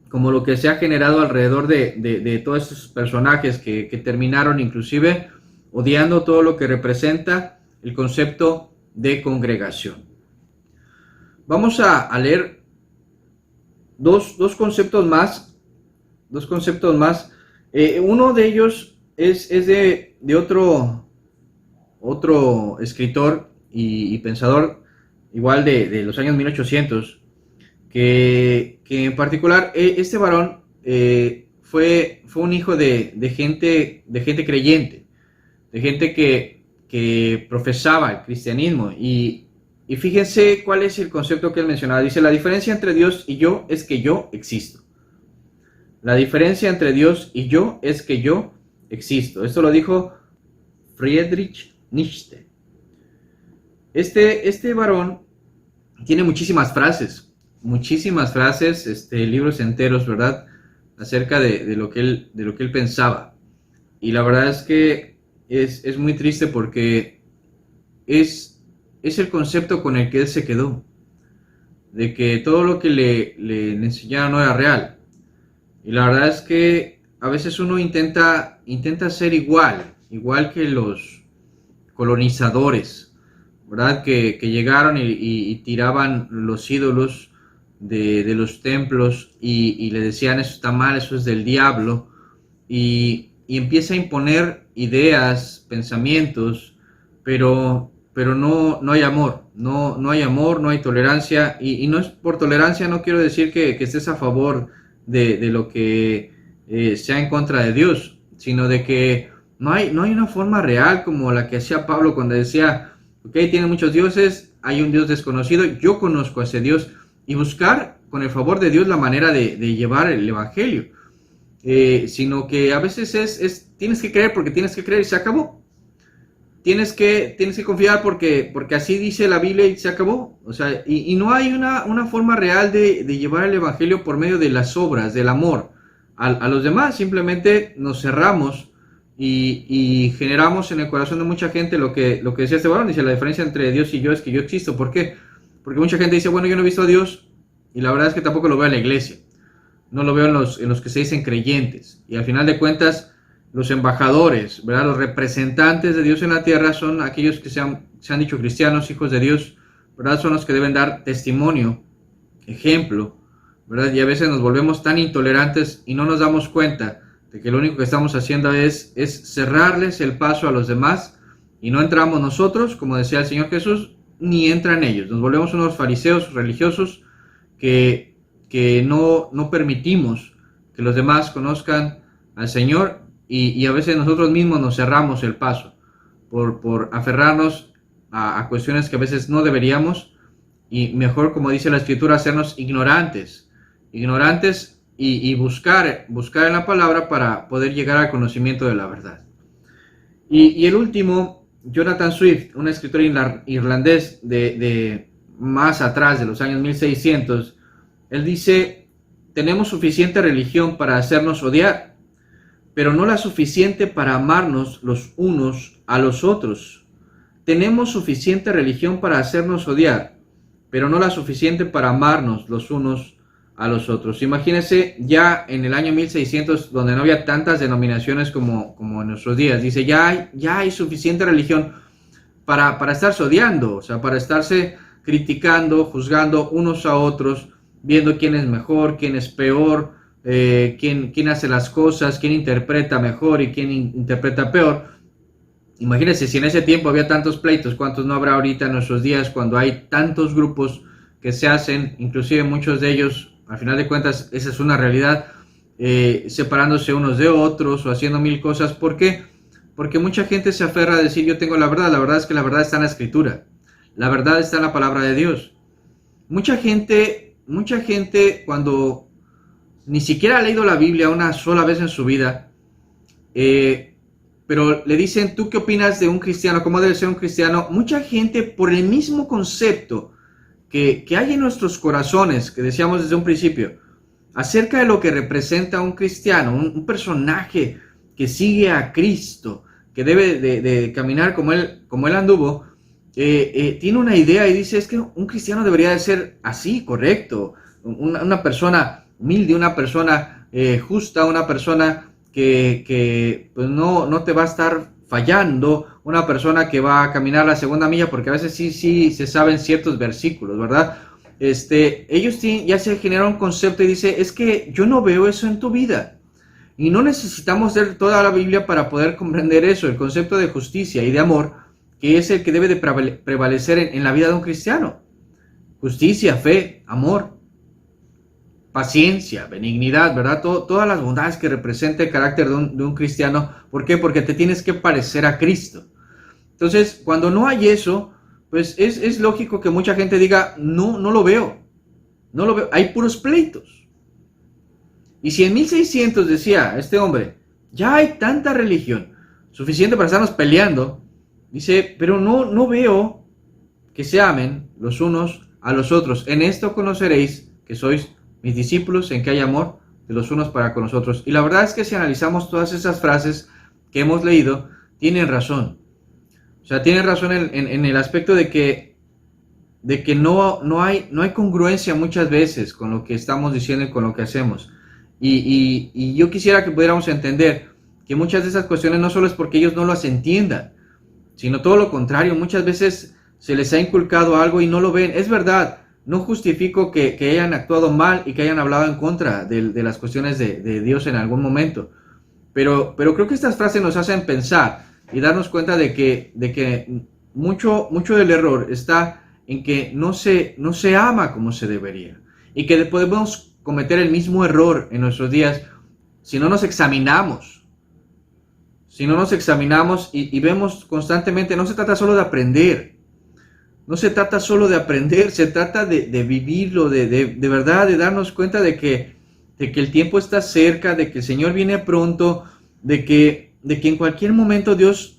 como lo que se ha generado alrededor de todos estos personajes que terminaron inclusive odiando todo lo que representa el concepto de congregación. Vamos a leer dos conceptos más. Uno de ellos es de otro escritor y pensador, igual de los años 1800, que en particular este varón fue un hijo de gente creyente, de gente que profesaba el cristianismo. Y fíjense cuál es el concepto que él mencionaba. Dice, la diferencia entre Dios y yo es que yo existo. La diferencia entre Dios y yo es que yo existo. Esto lo dijo Friedrich Nietzsche. Este varón tiene muchísimas frases, libros enteros, ¿verdad?, acerca de lo que él pensaba. Y la verdad es que es muy triste porque es el concepto con el que él se quedó, de que todo lo que le enseñaron no era real. Y la verdad es que a veces uno intenta ser igual que los colonizadores, ¿verdad?, que llegaron y tiraban los ídolos de los templos y le decían, eso está mal, eso es del diablo, y empieza a imponer ideas, pensamientos, pero no hay amor, no hay amor, no hay tolerancia, y no es por tolerancia, no quiero decir que estés a favor de lo que sea en contra de Dios, sino de que no hay una forma real como la que hacía Pablo cuando decía, ok, tiene muchos dioses, hay un Dios desconocido, yo conozco a ese Dios, y buscar con el favor de Dios la manera de llevar el Evangelio. Sino que a veces tienes que creer porque tienes que creer y se acabó. Tienes que confiar porque así dice la Biblia y se acabó. O sea, y no hay una forma real de llevar el Evangelio por medio de las obras, del amor a los demás. Simplemente nos cerramos y generamos en el corazón de mucha gente lo que decía este varón. Dice, la diferencia entre Dios y yo es que yo existo. ¿Por qué? Porque mucha gente dice, bueno, yo no he visto a Dios, y la verdad es que tampoco lo veo en la iglesia. No lo veo en los que se dicen creyentes. Y al final de cuentas, los embajadores, ¿verdad? Los representantes de Dios en la tierra son aquellos que se han dicho cristianos, hijos de Dios, ¿verdad? Son los que deben dar testimonio, ejemplo, ¿verdad? Y a veces nos volvemos tan intolerantes y no nos damos cuenta de que lo único que estamos haciendo es cerrarles el paso a los demás, y no entramos nosotros, como decía el Señor Jesús, ni entran ellos. Nos volvemos unos fariseos religiosos que no permitimos que los demás conozcan al Señor, y a veces nosotros mismos nos cerramos el paso por aferrarnos a cuestiones que a veces no deberíamos, y mejor, como dice la Escritura, hacernos ignorantes y buscar en la palabra para poder llegar al conocimiento de la verdad. Y el último, Jonathan Swift, un escritor irlandés de más atrás, de los años 1600, él dice, tenemos suficiente religión para hacernos odiar, pero no la suficiente para amarnos los unos a los otros. Tenemos suficiente religión para hacernos odiar, pero no la suficiente para amarnos los unos a los otros. Imagínense ya en el año 1600, donde no había tantas denominaciones como en nuestros días. Dice, ya hay suficiente religión para estarse odiando, o sea, para estarse criticando, juzgando unos a otros, viendo quién es mejor, quién es peor, quién hace las cosas, quién interpreta mejor y quién interpreta peor. Imagínense, si en ese tiempo había tantos pleitos, ¿cuántos no habrá ahorita en nuestros días cuando hay tantos grupos que se hacen, inclusive muchos de ellos, al final de cuentas, esa es una realidad, separándose unos de otros o haciendo mil cosas? ¿Por qué? Porque mucha gente se aferra a decir, yo tengo la verdad es que la verdad está en la Escritura, la verdad está en la palabra de Dios. Mucha gente cuando ni siquiera ha leído la Biblia una sola vez en su vida, pero le dicen, ¿tú qué opinas de un cristiano? ¿Cómo debe ser un cristiano? Mucha gente, por el mismo concepto que hay en nuestros corazones, que decíamos desde un principio, acerca de lo que representa un cristiano, un personaje que sigue a Cristo, que debe de caminar como él anduvo, tiene una idea y dice, es que un cristiano debería de ser así, correcto, una persona humilde, una persona justa, una persona que pues no te va a estar fallando, una persona que va a caminar la segunda milla, porque a veces sí se saben ciertos versículos, ¿verdad? Ellos ya se genera un concepto y dice, es que yo no veo eso en tu vida. Y no necesitamos leer toda la Biblia para poder comprender eso, el concepto de justicia y de amor, que es el que debe de prevalecer en la vida de un cristiano. Justicia, fe, amor, paciencia, benignidad, ¿verdad? Todas las bondades que representa el carácter de un cristiano. ¿Por qué? Porque te tienes que parecer a Cristo. Entonces, cuando no hay eso, pues es lógico que mucha gente diga, no lo veo, hay puros pleitos. Y si en 1600 decía este hombre, ya hay tanta religión, suficiente para estarnos peleando, dice, pero no veo que se amen los unos a los otros. En esto conoceréis que sois mis discípulos, en que hay amor de los unos para con los otros. Y la verdad es que si analizamos todas esas frases que hemos leído, tienen razón. O sea, tienen razón en el aspecto de que no hay congruencia muchas veces con lo que estamos diciendo y con lo que hacemos. Y yo quisiera que pudiéramos entender que muchas de esas cuestiones no solo es porque ellos no las entiendan, sino todo lo contrario. Muchas veces se les ha inculcado algo y no lo ven. Es verdad, no justifico que hayan actuado mal y que hayan hablado en contra de las cuestiones de Dios en algún momento, pero creo que estas frases nos hacen pensar y darnos cuenta de que mucho del error está en que no se ama como se debería, y que podemos cometer el mismo error en nuestros días si no nos examinamos, si no nos examinamos y vemos constantemente, no se trata solo de aprender, no se trata solo de aprender, se trata de vivirlo, de verdad, de darnos cuenta de que el tiempo está cerca, de que el Señor viene pronto, de que en cualquier momento Dios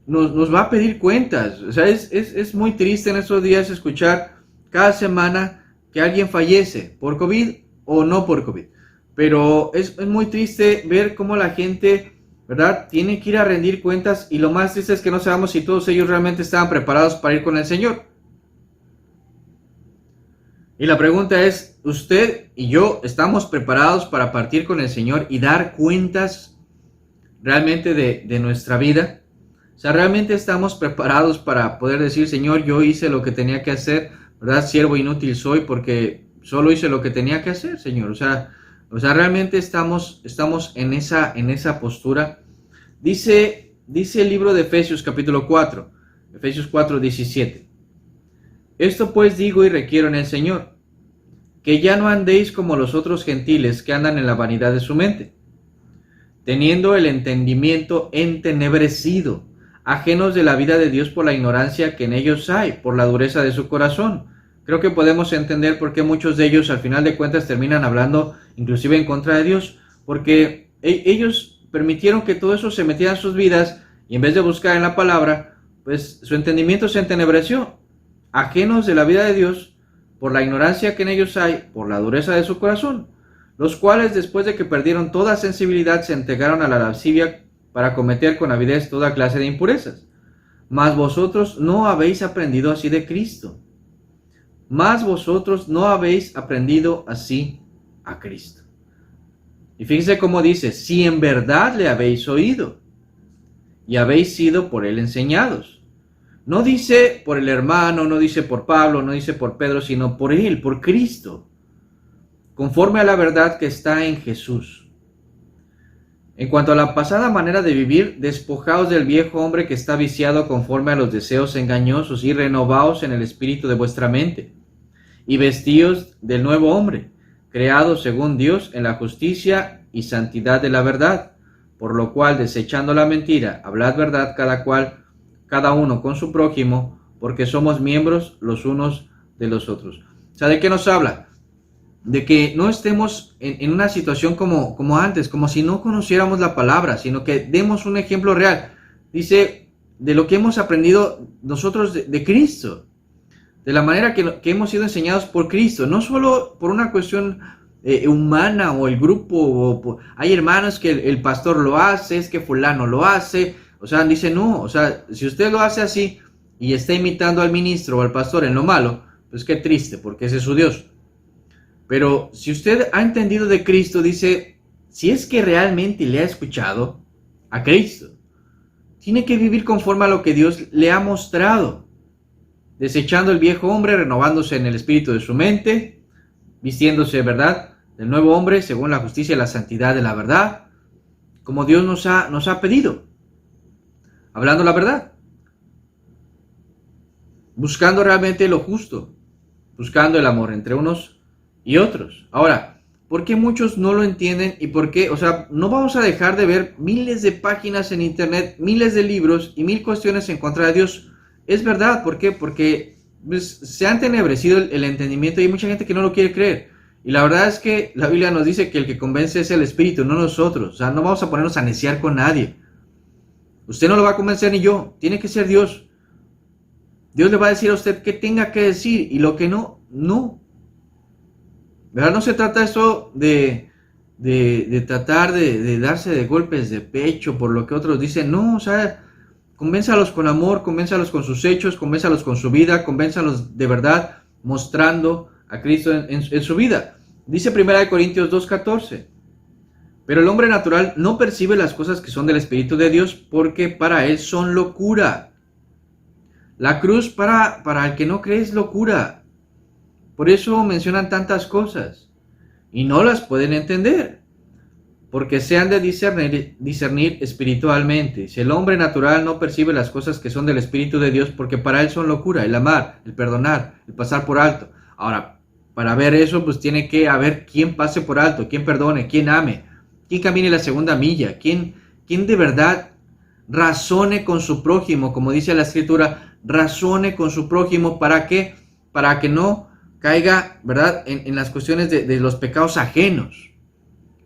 nos va a pedir cuentas. O sea, es muy triste en estos días escuchar cada semana que alguien fallece por COVID o no por COVID. Pero es muy triste ver cómo la gente, ¿verdad?, tiene que ir a rendir cuentas, y lo más triste es que no sabemos si todos ellos realmente estaban preparados para ir con el Señor. Y la pregunta es, ¿usted y yo estamos preparados para partir con el Señor y dar cuentas realmente de nuestra vida? O sea, ¿realmente estamos preparados para poder decir, Señor, yo hice lo que tenía que hacer, ¿verdad? Siervo inútil soy porque solo hice lo que tenía que hacer, Señor. O sea, realmente estamos en esa postura. Dice el libro de Efesios capítulo 4, Efesios 4, 17. Esto pues digo y requiero en el Señor, que ya no andéis como los otros gentiles que andan en la vanidad de su mente, teniendo el entendimiento entenebrecido, ajenos de la vida de Dios por la ignorancia que en ellos hay, por la dureza de su corazón. Creo que podemos entender por qué muchos de ellos al final de cuentas terminan hablando inclusive en contra de Dios, porque ellos permitieron que todo eso se metiera en sus vidas, y en vez de buscar en la palabra, pues su entendimiento se entenebreció, ajenos de la vida de Dios por la ignorancia que en ellos hay, por la dureza de su corazón, los cuales después de que perdieron toda sensibilidad se entregaron a la lascivia para cometer con avidez toda clase de impurezas. Mas vosotros no habéis aprendido así de Cristo. Mas vosotros no habéis aprendido así a Cristo. Y fíjense cómo dice, si en verdad le habéis oído y habéis sido por él enseñados. No dice por el hermano, no dice por Pablo, no dice por Pedro, sino por él, por Cristo, conforme a la verdad que está en Jesús. En cuanto a la pasada manera de vivir, despojaos del viejo hombre que está viciado conforme a los deseos engañosos, y renovaos en el espíritu de vuestra mente, y vestíos del nuevo hombre, creado según Dios en la justicia y santidad de la verdad, por lo cual, desechando la mentira, hablad verdad cada uno con su prójimo, porque somos miembros los unos de los otros. O sea, ¿de qué nos habla? De que no estemos en una situación como antes, como si no conociéramos la palabra, sino que demos un ejemplo real. Dice, de lo que hemos aprendido nosotros de Cristo, de la manera que hemos sido enseñados por Cristo, no solo por una cuestión humana o el grupo, hay hermanos que el pastor lo hace, es que fulano lo hace, o sea, dice no, o sea, si usted lo hace así y está imitando al ministro o al pastor en lo malo, pues qué triste, porque ese es su Dios. Pero si usted ha entendido de Cristo, dice, si es que realmente le ha escuchado a Cristo, tiene que vivir conforme a lo que Dios le ha mostrado, desechando el viejo hombre, renovándose en el espíritu de su mente, vistiéndose, ¿verdad?, del nuevo hombre según la justicia y la santidad de la verdad, como Dios nos ha pedido, hablando la verdad, buscando realmente lo justo, buscando el amor entre unos y otros. Ahora, ¿por qué muchos no lo entienden y por qué? O sea, no vamos a dejar de ver miles de páginas en internet, miles de libros y mil cuestiones en contra de Dios. Es verdad, ¿por qué? Porque pues, se ha entenebrecido el entendimiento y hay mucha gente que no lo quiere creer. Y la verdad es que la Biblia nos dice que el que convence es el Espíritu, no nosotros. O sea, no vamos a ponernos a neciar con nadie. Usted no lo va a convencer ni yo, tiene que ser Dios. Dios le va a decir a usted qué tenga que decir y lo que no, no. ¿Verdad? No se trata esto de tratar de darse de golpes de pecho por lo que otros dicen. No, o sea, convénzalos con amor, convénzalos con sus hechos, convénzalos con su vida, convénzalos de verdad, mostrando a Cristo en su vida. Dice 1 Corintios 2:14. Pero el hombre natural no percibe las cosas que son del Espíritu de Dios porque para él son locura. La cruz para el que no cree es locura. Por eso mencionan tantas cosas y no las pueden entender, porque se han de discernir espiritualmente. Si el hombre natural no percibe las cosas que son del Espíritu de Dios, porque para él son locura, el amar, el perdonar, el pasar por alto. Ahora, para ver eso, pues tiene que haber quien pase por alto, quien perdone, quien ame, quien camine la segunda milla, quien quien de verdad razone con su prójimo, como dice la escritura, razone con su prójimo. ¿Para qué? Para que no caiga, ¿verdad?, en las cuestiones de los pecados ajenos,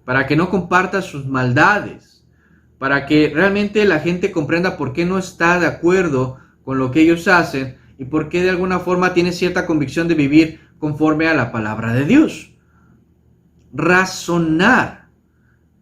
para que no comparta sus maldades, para que realmente la gente comprenda por qué no está de acuerdo con lo que ellos hacen y por qué de alguna forma tiene cierta convicción de vivir conforme a la palabra de Dios. Razonar.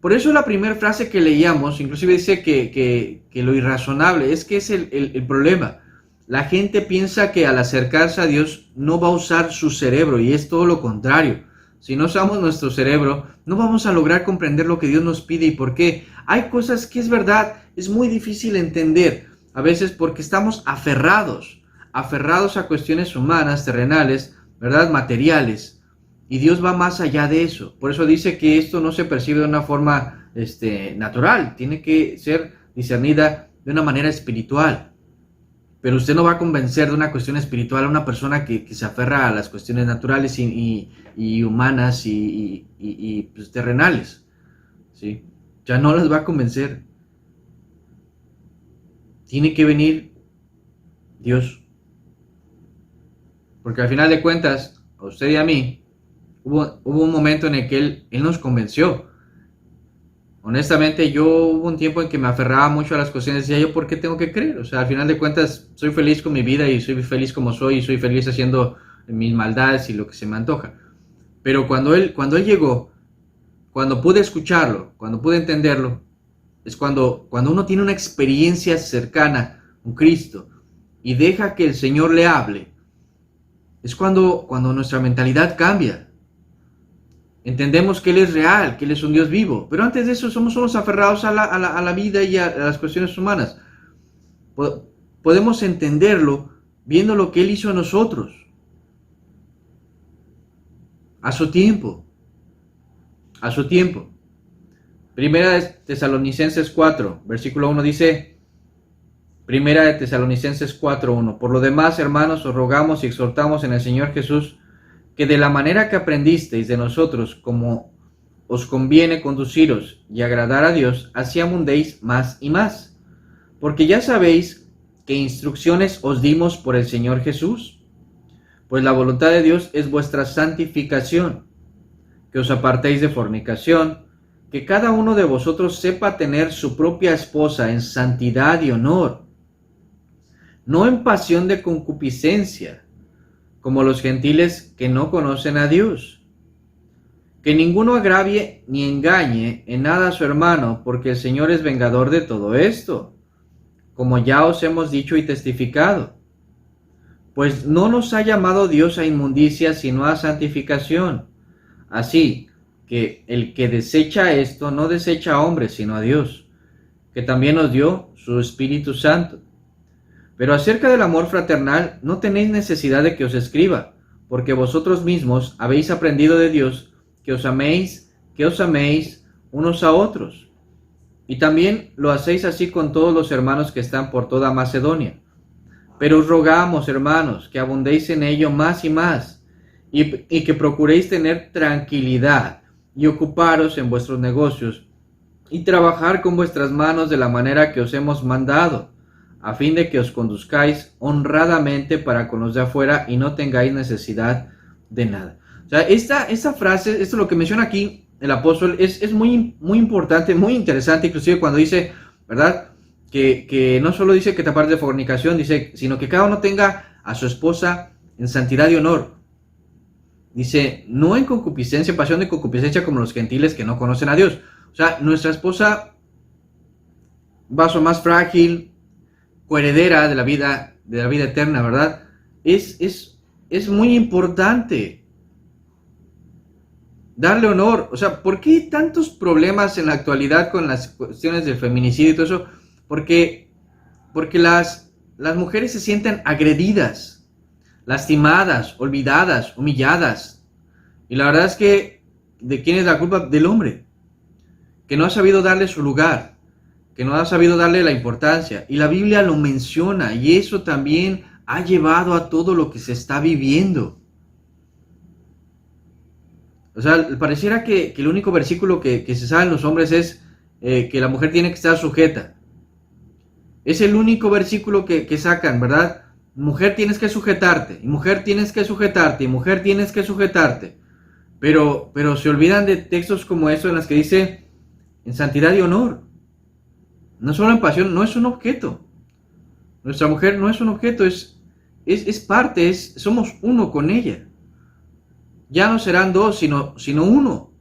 Por eso la primera frase que leíamos, inclusive dice que lo irrazonable, es que es el problema. La gente piensa que al acercarse a Dios no va a usar su cerebro, y es todo lo contrario. Si no usamos nuestro cerebro, no vamos a lograr comprender lo que Dios nos pide y por qué. Hay cosas que es verdad, es muy difícil entender, a veces porque estamos aferrados a cuestiones humanas, terrenales, ¿verdad?, materiales. Y Dios va más allá de eso. Por eso dice que esto no se percibe de una forma natural, tiene que ser discernida de una manera espiritual. Pero usted no va a convencer de una cuestión espiritual a una persona que se aferra a las cuestiones naturales y humanas y pues, terrenales, ¿sí? Ya no las va a convencer. Tiene que venir Dios. Porque al final de cuentas, a usted y a mí, hubo un momento en el que Él nos convenció. Honestamente, hubo un tiempo en que me aferraba mucho a las cuestiones, decía yo, ¿por qué tengo que creer? O sea, al final de cuentas, soy feliz con mi vida y soy feliz como soy y soy feliz haciendo mis maldades y lo que se me antoja. Pero cuando él llegó, cuando pude escucharlo, cuando pude entenderlo, es cuando uno tiene una experiencia cercana con Cristo y deja que el Señor le hable, es cuando nuestra mentalidad cambia. Entendemos que Él es real, que Él es un Dios vivo, pero antes de eso somos unos aferrados a la vida y a las cuestiones humanas. Podemos entenderlo viendo lo que Él hizo a nosotros, a su tiempo. Primera de Tesalonicenses 4, versículo 1 dice, Primera de Tesalonicenses 4:1, por lo demás, hermanos, os rogamos y exhortamos en el Señor Jesús, que de la manera que aprendisteis de nosotros, como os conviene conduciros y agradar a Dios, así abundéis más y más. Porque ya sabéis qué instrucciones os dimos por el Señor Jesús. Pues la voluntad de Dios es vuestra santificación, que os apartéis de fornicación, que cada uno de vosotros sepa tener su propia esposa en santidad y honor, no en pasión de concupiscencia, como los gentiles que no conocen a Dios. Que ninguno agravie ni engañe en nada a su hermano, porque el Señor es vengador de todo esto, como ya os hemos dicho y testificado. Pues no nos ha llamado Dios a inmundicia, sino a santificación. Así que el que desecha esto, no desecha a hombres, sino a Dios, que también nos dio su Espíritu Santo. Pero acerca del amor fraternal no tenéis necesidad de que os escriba, porque vosotros mismos habéis aprendido de Dios que os améis unos a otros. Y también lo hacéis así con todos los hermanos que están por toda Macedonia. Pero os rogamos, hermanos, que abundéis en ello más y más, y que procuréis tener tranquilidad y ocuparos en vuestros negocios, y trabajar con vuestras manos de la manera que os hemos mandado, a fin de que os conduzcáis honradamente para con los de afuera y no tengáis necesidad de nada. O sea, esta frase, esto es lo que menciona aquí el apóstol, es muy, muy importante, muy interesante, inclusive cuando dice, ¿verdad?, que no solo dice que te apartes de fornicación, dice, sino que cada uno tenga a su esposa en santidad y honor. Dice, no en concupiscencia, pasión de concupiscencia como los gentiles que no conocen a Dios. O sea, nuestra esposa, vaso más frágil, coheredera de la vida eterna, ¿verdad? Es muy importante darle honor. O sea, ¿por qué hay tantos problemas en la actualidad con las cuestiones del feminicidio y todo eso? Porque las mujeres se sienten agredidas, lastimadas, olvidadas, humilladas. Y la verdad es que, ¿de quién es la culpa? Del hombre, que no ha sabido darle su lugar, que no ha sabido darle la importancia. Y la Biblia lo menciona, y eso también ha llevado a todo lo que se está viviendo. O sea, pareciera que el único versículo que se sabe en los hombres es que la mujer tiene que estar sujeta. Es el único versículo que sacan, ¿verdad? Mujer tienes que sujetarte, y mujer tienes que sujetarte, y mujer tienes que sujetarte. Pero se olvidan de textos como eso en las que dice en santidad y honor. No solo en pasión, no es un objeto. Nuestra mujer no es un objeto, es parte, somos uno con ella. Ya no serán dos, sino uno.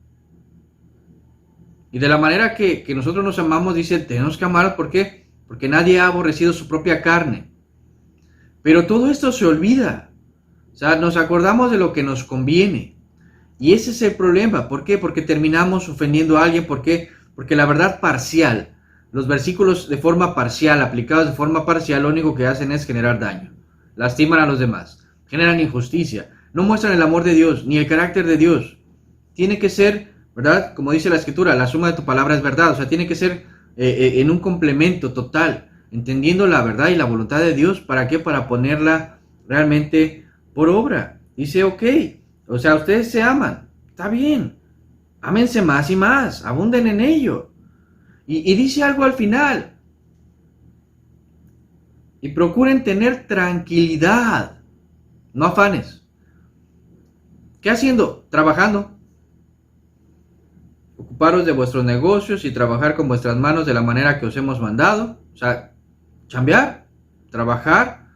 Y de la manera que nosotros nos amamos, dice, tenemos que amar, ¿por qué? Porque nadie ha aborrecido su propia carne. Pero todo esto se olvida. O sea, nos acordamos de lo que nos conviene. Y ese es el problema. ¿Por qué? Porque terminamos ofendiendo a alguien. ¿Por qué? Porque la verdad parcial, los versículos de forma parcial, aplicados de forma parcial, lo único que hacen es generar daño. Lastiman a los demás, generan injusticia, no muestran el amor de Dios, ni el carácter de Dios. Tiene que ser, ¿verdad? Como dice la Escritura, la suma de tu palabra es verdad. O sea, tiene que ser en un complemento total, entendiendo la verdad y la voluntad de Dios. ¿Para qué? Para ponerla realmente por obra. Dice, ok, o sea, ustedes se aman, está bien, ámense más y más, abunden en ello. Y dice algo al final, y procuren tener tranquilidad, no afanes. ¿Qué haciendo? Trabajando. Ocuparos de vuestros negocios y trabajar con vuestras manos de la manera que os hemos mandado. O sea, chambear, trabajar,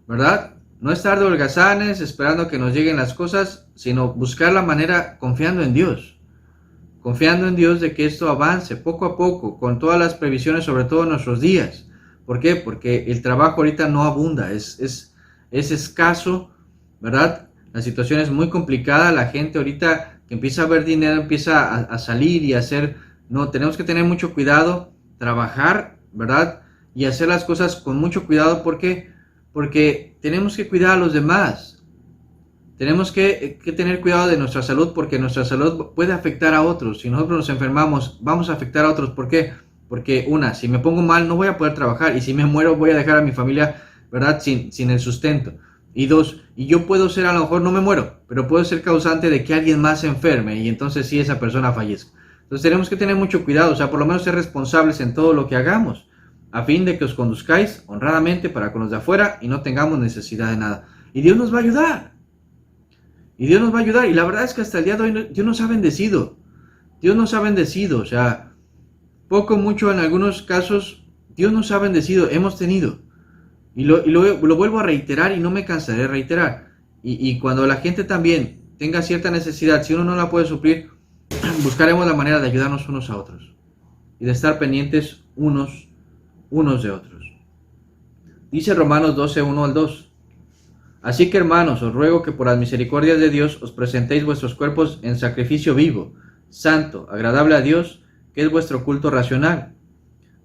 ¿verdad? No estar de holgazanes esperando que nos lleguen las cosas, sino buscar la manera confiando en Dios. Confiando en Dios de que esto avance poco a poco, con todas las previsiones, sobre todo en nuestros días. ¿Por qué? Porque el trabajo ahorita no abunda, es escaso, ¿verdad? La situación es muy complicada, la gente ahorita que empieza a ver dinero, empieza a salir y a hacer, no, tenemos que tener mucho cuidado, trabajar, ¿verdad? Y hacer las cosas con mucho cuidado, ¿por qué? Porque tenemos que cuidar a los demás. Tenemos que tener cuidado de nuestra salud, porque nuestra salud puede afectar a otros. Si nosotros nos enfermamos, vamos a afectar a otros. ¿Por qué? Porque si me pongo mal, no voy a poder trabajar. Y si me muero, voy a dejar a mi familia, ¿verdad? Sin el sustento. Y dos, y yo puedo ser, a lo mejor no me muero, pero puedo ser causante de que alguien más se enferme. Y entonces sí, esa persona fallezca. Entonces tenemos que tener mucho cuidado. O sea, por lo menos ser responsables en todo lo que hagamos, a fin de que os conduzcáis honradamente para con los de afuera y no tengamos necesidad de nada. Y Dios nos va a ayudar. Y Dios nos va a ayudar. Y la verdad es que hasta el día de hoy Dios nos ha bendecido. Dios nos ha bendecido. O sea, poco, mucho en algunos casos, Dios nos ha bendecido. Hemos tenido. Y lo vuelvo a reiterar y no me cansaré de reiterar. Y cuando la gente también tenga cierta necesidad, si uno no la puede suplir, buscaremos la manera de ayudarnos unos a otros. Y de estar pendientes unos de otros. Dice Romanos 12, 1 al 2. Así que, hermanos, os ruego que por las misericordias de Dios os presentéis vuestros cuerpos en sacrificio vivo, santo, agradable a Dios, que es vuestro culto racional.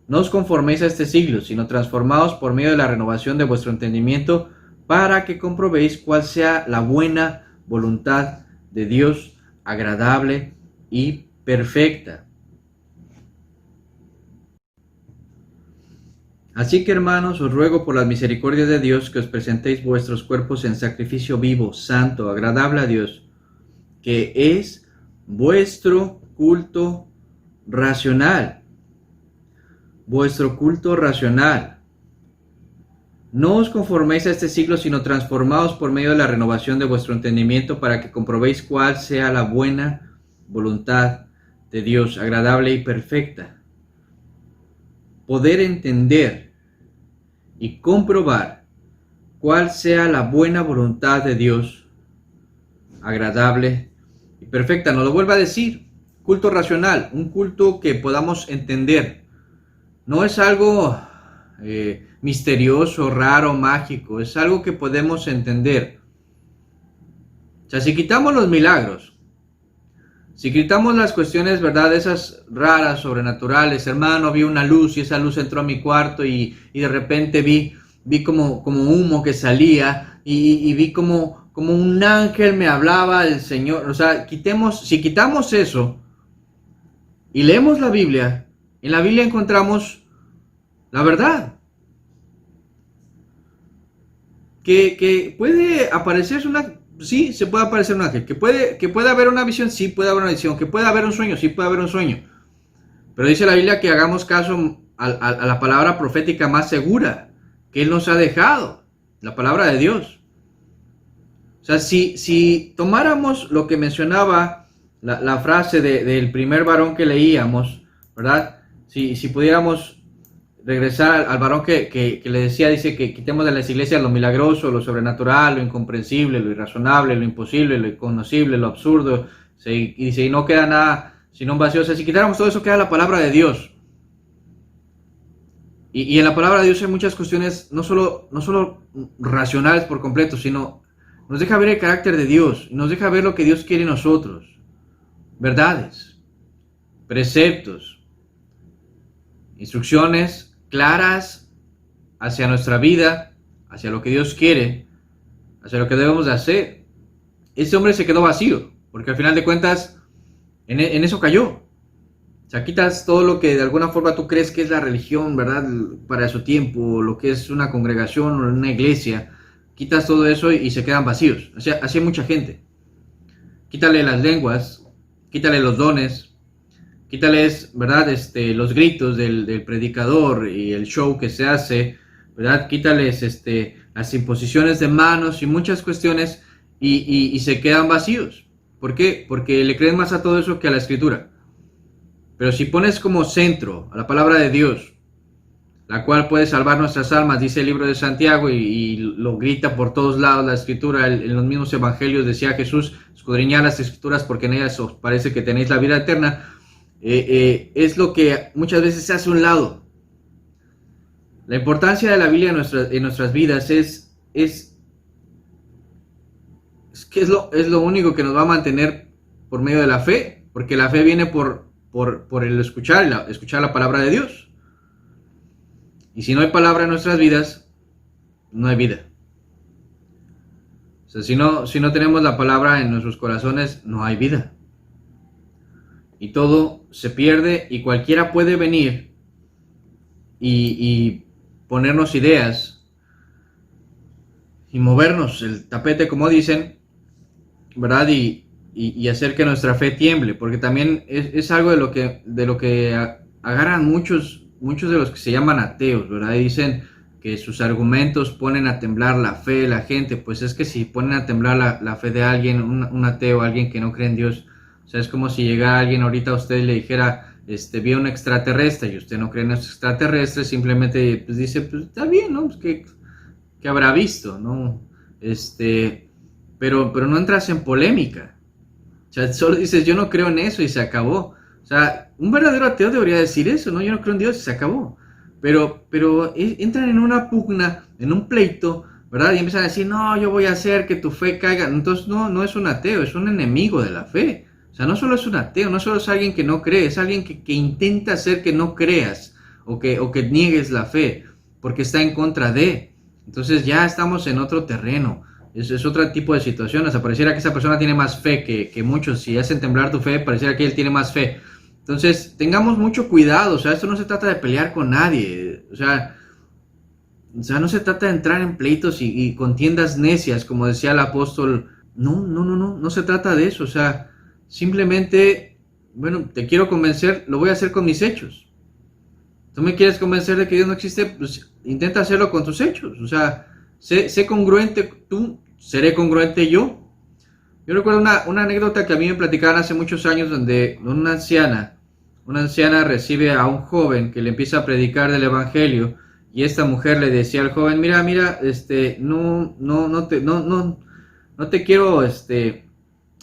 No os conforméis a este siglo, sino transformaos por medio de la renovación de vuestro entendimiento, para que comprobéis cuál sea la buena voluntad de Dios, agradable y perfecta. Así que, hermanos, os ruego por las misericordias de Dios que os presentéis vuestros cuerpos en sacrificio vivo, santo, agradable a Dios, que es vuestro culto racional. Vuestro culto racional. No os conforméis a este siglo, sino transformaos por medio de la renovación de vuestro entendimiento, para que comprobéis cuál sea la buena voluntad de Dios, agradable y perfecta. Poder entender y comprobar cuál sea la buena voluntad de Dios, agradable y perfecta. Nos lo vuelve a decir, culto racional, un culto que podamos entender. No es algo misterioso, raro, mágico, es algo que podemos entender. O sea, si quitamos los milagros, si quitamos las cuestiones, ¿verdad? Esas raras, sobrenaturales, hermano, vi una luz y esa luz entró a mi cuarto y de repente vi como humo que salía y vi como un ángel me hablaba del Señor. O sea, si quitamos eso y leemos la Biblia, en la Biblia encontramos la verdad. Que puede aparecer sí, se puede aparecer un ángel. Que puede haber una visión, sí puede haber una visión. Que puede haber un sueño, sí puede haber un sueño. Pero dice la Biblia que hagamos caso a la palabra profética más segura que Él nos ha dejado, la palabra de Dios. O sea, si tomáramos lo que mencionaba la frase del primer varón que leíamos, ¿verdad? Si pudiéramos regresar al varón que le decía, dice que quitemos de las iglesias lo milagroso, lo sobrenatural, lo incomprensible, lo irrazonable, lo imposible, lo inconocible, lo absurdo, y dice, y no queda nada sino un vacío. O sea, si quitáramos todo eso, queda la palabra de Dios. Y en la palabra de Dios hay muchas cuestiones, no solo racionales por completo, sino nos deja ver el carácter de Dios, y nos deja ver lo que Dios quiere en nosotros. Verdades, preceptos, instrucciones claras hacia nuestra vida, hacia lo que Dios quiere, hacia lo que debemos de hacer. Ese hombre se quedó vacío, porque al final de cuentas, en eso cayó. O sea, quitas todo lo que de alguna forma tú crees que es la religión, ¿verdad? Para su tiempo, lo que es una congregación o una iglesia, quitas todo eso y se quedan vacíos. O sea, así hay mucha gente. Quítale las lenguas, quítale los dones, quítales, ¿verdad? Los gritos del predicador y el show que se hace, ¿verdad? Quítales las imposiciones de manos y muchas cuestiones y se quedan vacíos. ¿Por qué? Porque le creen más a todo eso que a la escritura. Pero si pones como centro a la palabra de Dios, la cual puede salvar nuestras almas, dice el libro de Santiago, y lo grita por todos lados la escritura, en los mismos evangelios decía Jesús, escudriñad las escrituras porque en ellas os parece que tenéis la vida eterna, es lo que muchas veces se hace a un lado. La importancia de la Biblia en nuestras vidas es que es lo único que nos va a mantener por medio de la fe, porque la fe viene por el escuchar la palabra de Dios. Y si no hay palabra en nuestras vidas, no hay vida. O sea, si no tenemos la palabra en nuestros corazones, no hay vida. Y todo se pierde y cualquiera puede venir y ponernos ideas y movernos el tapete, como dicen, ¿verdad? Y hacer que nuestra fe tiemble, porque también es algo de lo que agarran muchos de los que se llaman ateos, ¿verdad? Y dicen que sus argumentos ponen a temblar la fe de la gente. Pues es que si ponen a temblar la fe de alguien, un ateo, alguien que no cree en Dios, o sea, es como si llegara alguien ahorita a usted y le dijera, vi un extraterrestre, y usted no cree en los extraterrestres, simplemente pues dice, pues está bien, ¿no? Pues, ¿qué habrá visto, no? Pero no entras en polémica. O sea, solo dices, yo no creo en eso y se acabó. O sea, un verdadero ateo debería decir eso, ¿no? Yo no creo en Dios y se acabó. Pero entran en una pugna, en un pleito, ¿verdad? Y empiezan a decir, no, yo voy a hacer que tu fe caiga. Entonces, no es un ateo, es un enemigo de la fe. O sea, no solo es un ateo, no solo es alguien que no cree, es alguien que intenta hacer que no creas o que niegues la fe, porque está en contra de. Entonces ya estamos en otro terreno. Es otro tipo de situación. O sea, pareciera que esa persona tiene más fe que muchos. Si hacen temblar tu fe, pareciera que él tiene más fe. Entonces, tengamos mucho cuidado. O sea, esto no se trata de pelear con nadie. O sea, no se trata de entrar en pleitos y contiendas necias, como decía el apóstol. No se trata de eso. O sea, simplemente, bueno, te quiero convencer, lo voy a hacer con mis hechos. ¿Tú me quieres convencer de que Dios no existe? Pues intenta hacerlo con tus hechos. O sea, sé congruente tú, seré congruente yo. Yo recuerdo una anécdota que a mí me platicaban hace muchos años, donde una anciana recibe a un joven que le empieza a predicar del evangelio, y esta mujer le decía al joven, mira, no te quiero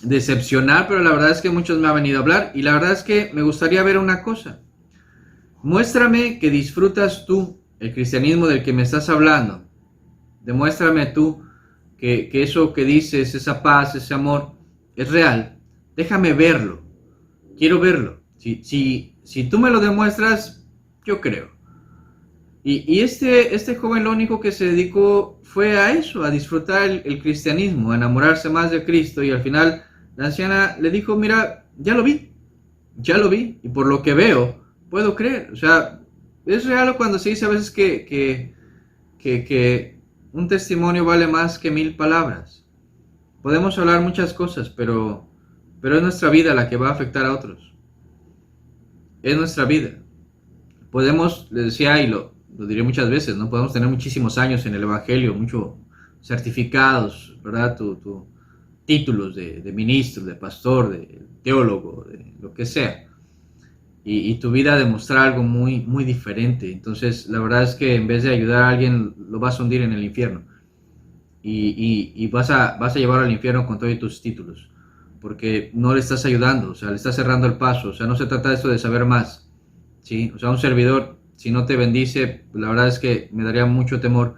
decepcionar, pero la verdad es que muchos me han venido a hablar, y la verdad es que me gustaría ver una cosa. Muéstrame que disfrutas tú el cristianismo del que me estás hablando. Demuéstrame tú que eso que dices, esa paz, ese amor, es real. Déjame verlo. Quiero verlo. Si tú me lo demuestras, yo creo. Y este joven lo único que se dedicó fue a eso, a disfrutar el cristianismo, a enamorarse más de Cristo, y al final la anciana le dijo, mira, ya lo vi, y por lo que veo, puedo creer. O sea, es real cuando se dice a veces que un testimonio vale más que 1000 palabras. Podemos hablar muchas cosas, pero es nuestra vida la que va a afectar a otros. es nuestra vida. Podemos, les decía y lo diré muchas veces, ¿no? Podemos tener muchísimos años en el Evangelio, muchos certificados, ¿verdad? Títulos de ministro, de pastor, de teólogo, de lo que sea. Y tu vida demostrar algo muy, muy diferente. Entonces, la verdad es que en vez de ayudar a alguien, lo vas a hundir en el infierno. Y vas a llevar al infierno con todos tus títulos. Porque no le estás ayudando, o sea, le estás cerrando el paso. O sea, no se trata de esto de saber más, ¿sí? O sea, un servidor, si no te bendice, la verdad es que me daría mucho temor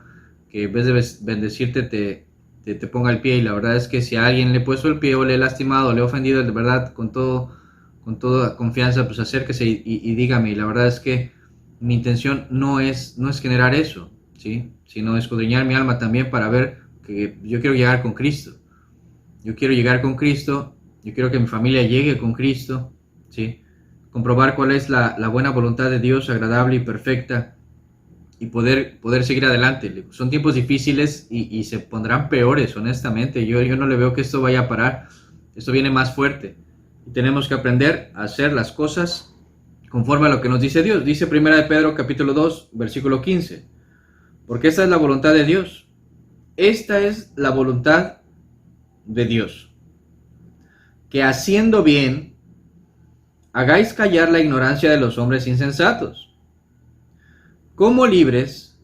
que en vez de bendecirte te ponga el pie. Y la verdad es que si a alguien le he puesto el pie o le he lastimado, o le he ofendido, de verdad, con toda confianza, pues acérquese y dígame. Y la verdad es que mi intención no es generar eso, ¿sí? Sino escudriñar mi alma también para ver que yo quiero llegar con Cristo. Yo quiero llegar con Cristo, yo quiero que mi familia llegue con Cristo, ¿sí? Comprobar cuál es la buena voluntad de Dios, agradable y perfecta, y poder seguir adelante. Son tiempos difíciles y se pondrán peores, honestamente. Yo no le veo que esto vaya a parar. Esto viene más fuerte. Y tenemos que aprender a hacer las cosas conforme a lo que nos dice Dios. Dice 1 de Pedro capítulo 2, versículo 15. Porque esta es la voluntad de Dios. Esta es la voluntad de Dios. Que haciendo bien, hagáis callar la ignorancia de los hombres insensatos. Como libres,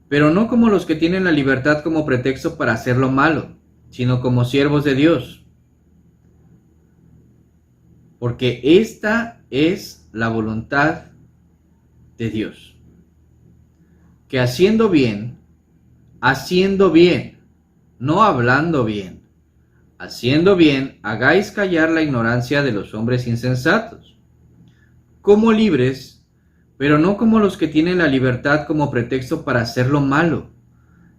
pero no como los que tienen la libertad como pretexto para hacer lo malo, sino como siervos de Dios. Porque esta es la voluntad de Dios. Que haciendo bien, no hablando bien, haciendo bien, hagáis callar la ignorancia de los hombres insensatos. Como libres, pero no como los que tienen la libertad como pretexto para hacer lo malo,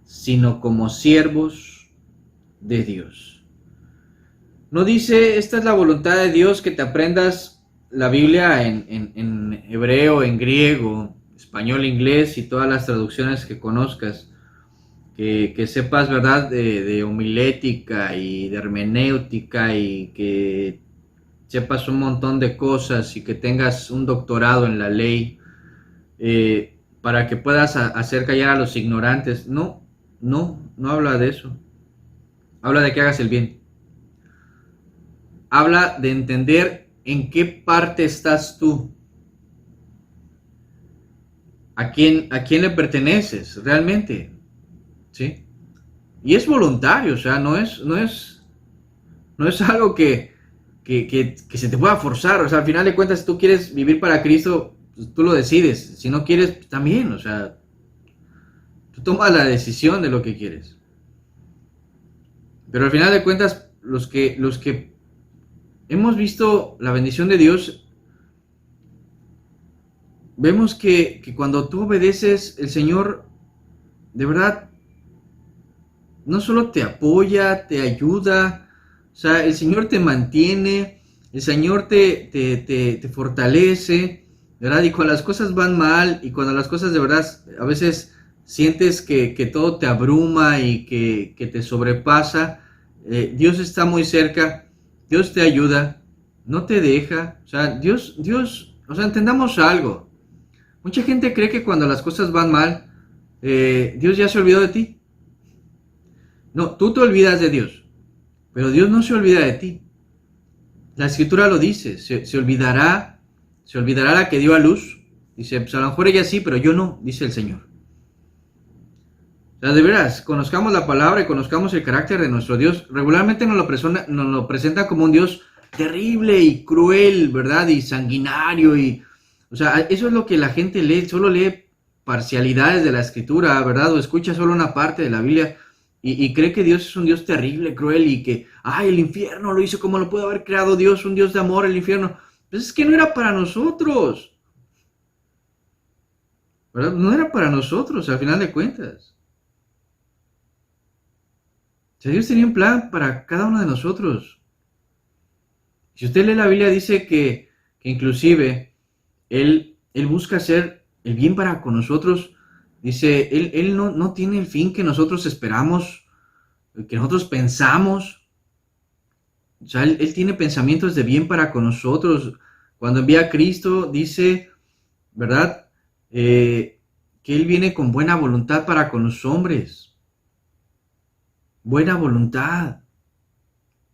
sino como siervos de Dios. No dice, esta es la voluntad de Dios, que te aprendas la Biblia en hebreo, en griego, español, inglés y todas las traducciones que conozcas, que sepas, ¿verdad?, de homilética y de hermenéutica y que sepas un montón de cosas y que tengas un doctorado en la ley para que puedas hacer callar a los ignorantes. No habla de eso. Habla de que hagas el bien. Habla de entender en qué parte estás tú. ¿A quién le perteneces realmente? ¿Sí? Y es voluntario, o sea, no es algo que se te pueda forzar. O sea, al final de cuentas, si tú quieres vivir para Cristo, pues tú lo decides. Si no quieres, pues también, o sea, tú tomas la decisión de lo que quieres. Pero al final de cuentas, los que hemos visto la bendición de Dios, vemos que cuando tú obedeces, el Señor, de verdad, no solo te apoya, te ayuda, o sea, el Señor te mantiene, el Señor te fortalece, ¿verdad? Y cuando las cosas van mal y cuando las cosas de verdad a veces sientes que todo te abruma y que te sobrepasa, Dios está muy cerca, Dios te ayuda, no te deja, o sea, Dios, o sea, entendamos algo. Mucha gente cree que cuando las cosas van mal, Dios ya se olvidó de ti. No, tú te olvidas de Dios, pero Dios no se olvida de ti. La Escritura lo dice, se olvidará la que dio a luz. Dice, pues a lo mejor ella sí, pero yo no, dice el Señor. O sea, de veras, conozcamos la palabra y conozcamos el carácter de nuestro Dios. Regularmente nos lo presenta como un Dios terrible y cruel, ¿verdad? Y sanguinario. O sea, eso es lo que la gente lee, solo lee parcialidades de la Escritura, ¿verdad? O escucha solo una parte de la Biblia y cree que Dios es un Dios terrible, cruel y que, el infierno lo hizo como lo pudo haber creado Dios, un Dios de amor, el infierno. Pues es que no era para nosotros, ¿verdad? No era para nosotros, al final de cuentas. O sea, Dios tenía un plan para cada uno de nosotros. Si usted lee la Biblia, dice que inclusive Él busca hacer el bien para con nosotros. Dice, Él no tiene el fin que nosotros esperamos, que nosotros pensamos. O sea, Él tiene pensamientos de bien para con nosotros. Cuando envía a Cristo, dice, ¿verdad? Que Él viene con buena voluntad para con los hombres. Buena voluntad.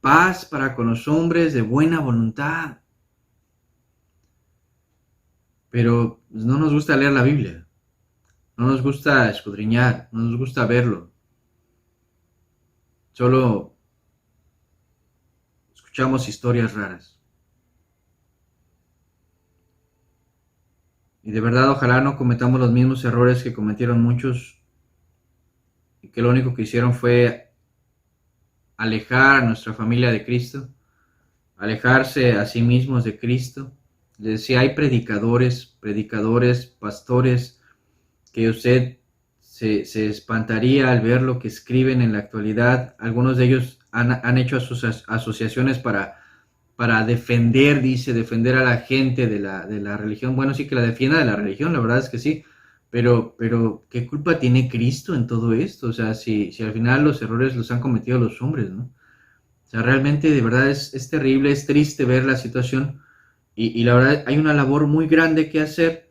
Paz para con los hombres de buena voluntad. Pero no nos gusta leer la Biblia. No nos gusta escudriñar. No nos gusta verlo. Solo escuchamos historias raras. Y de verdad, ojalá no cometamos los mismos errores que cometieron muchos y que lo único que hicieron fue alejar a nuestra familia de Cristo, alejarse a sí mismos de Cristo. Les decía, hay predicadores, pastores, que usted se espantaría al ver lo que escriben en la actualidad. Algunos de ellos han hecho asociaciones para defender a la gente de la religión. Bueno, sí que la defienda de la religión, la verdad es que sí, pero ¿qué culpa tiene Cristo en todo esto? O sea, si al final los errores los han cometido los hombres, ¿no? O sea, realmente de verdad es terrible, es triste ver la situación y la verdad hay una labor muy grande que hacer.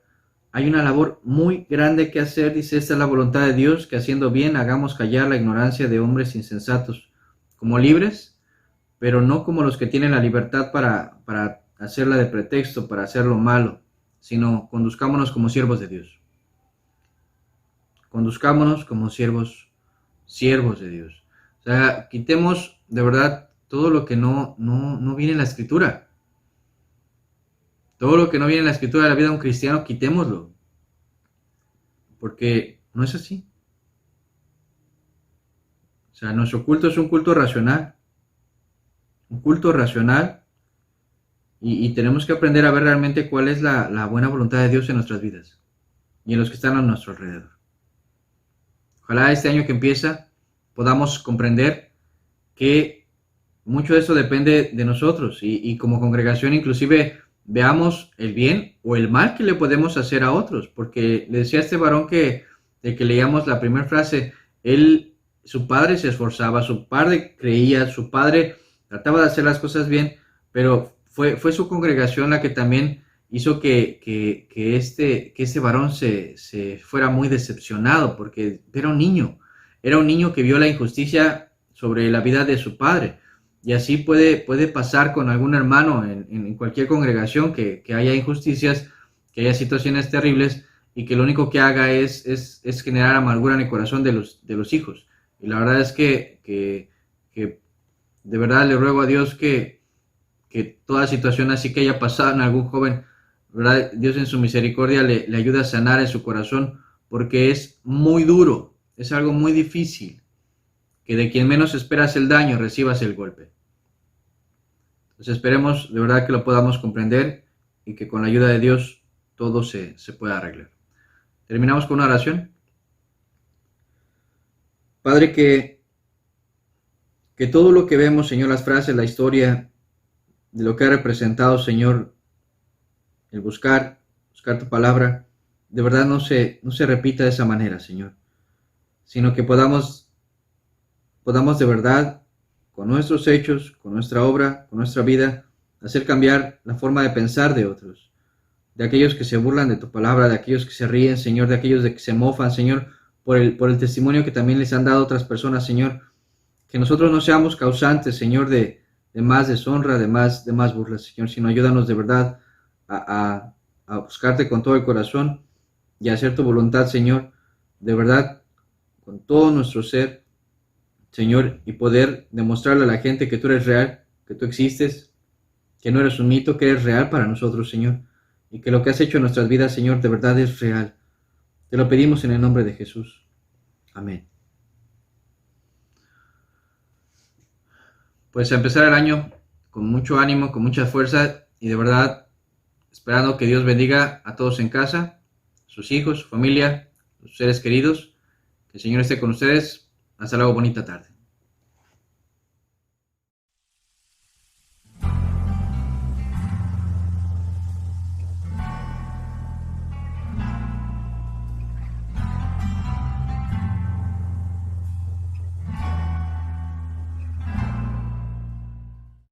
Hay una labor muy grande que hacer, dice, esta es la voluntad de Dios, que haciendo bien hagamos callar la ignorancia de hombres insensatos, como libres, pero no como los que tienen la libertad para hacerla de pretexto, para hacer lo malo, sino conduzcámonos como siervos de Dios. Conduzcámonos como siervos de Dios. O sea, quitemos de verdad todo lo que no viene en la Escritura. Todo lo que no viene en la Escritura de la vida de un cristiano, quitémoslo. Porque no es así. O sea, nuestro culto es un culto racional. Un culto racional. Y tenemos que aprender a ver realmente cuál es la buena voluntad de Dios en nuestras vidas. Y en los que están a nuestro alrededor. Ojalá este año que empieza podamos comprender que mucho de eso depende de nosotros. Y como congregación inclusive veamos el bien o el mal que le podemos hacer a otros, porque le decía a este varón de que leíamos la primera frase, su padre se esforzaba, su padre creía, su padre trataba de hacer las cosas bien, pero fue su congregación la que también hizo que este varón se fuera muy decepcionado, porque era un niño que vio la injusticia sobre la vida de su padre. Y así puede pasar con algún hermano en cualquier congregación, que haya injusticias, que haya situaciones terribles y que lo único que haga es generar amargura en el corazón de los hijos. Y la verdad es que de verdad le ruego a Dios que toda situación así que haya pasado en algún joven, ¿verdad? Dios en su misericordia le ayude a sanar en su corazón, porque es muy duro, es algo muy difícil, que de quien menos esperas el daño recibas el golpe. Entonces esperemos de verdad que lo podamos comprender y que con la ayuda de Dios todo se pueda arreglar. Terminamos con una oración. Padre, que todo lo que vemos, Señor, las frases, la historia, de lo que ha representado, Señor, el buscar tu palabra, de verdad no se repita de esa manera, Señor, sino que podamos de verdad, con nuestros hechos, con nuestra obra, con nuestra vida, hacer cambiar la forma de pensar de otros, de aquellos que se burlan de tu palabra, de aquellos que se ríen, Señor, de aquellos que se mofan, Señor, por el testimonio que también les han dado otras personas, Señor, que nosotros no seamos causantes, Señor, de más deshonra, de más burlas, Señor, sino ayúdanos de verdad a buscarte con todo el corazón y a hacer tu voluntad, Señor, de verdad, con todo nuestro ser, Señor, y poder demostrarle a la gente que tú eres real, que tú existes, que no eres un mito, que eres real para nosotros, Señor, y que lo que has hecho en nuestras vidas, Señor, de verdad es real. Te lo pedimos en el nombre de Jesús. Amén. Pues a empezar el año con mucho ánimo, con mucha fuerza y de verdad esperando que Dios bendiga a todos en casa, sus hijos, su familia, sus seres queridos. Que el Señor esté con ustedes. Hasta luego, bonita tarde.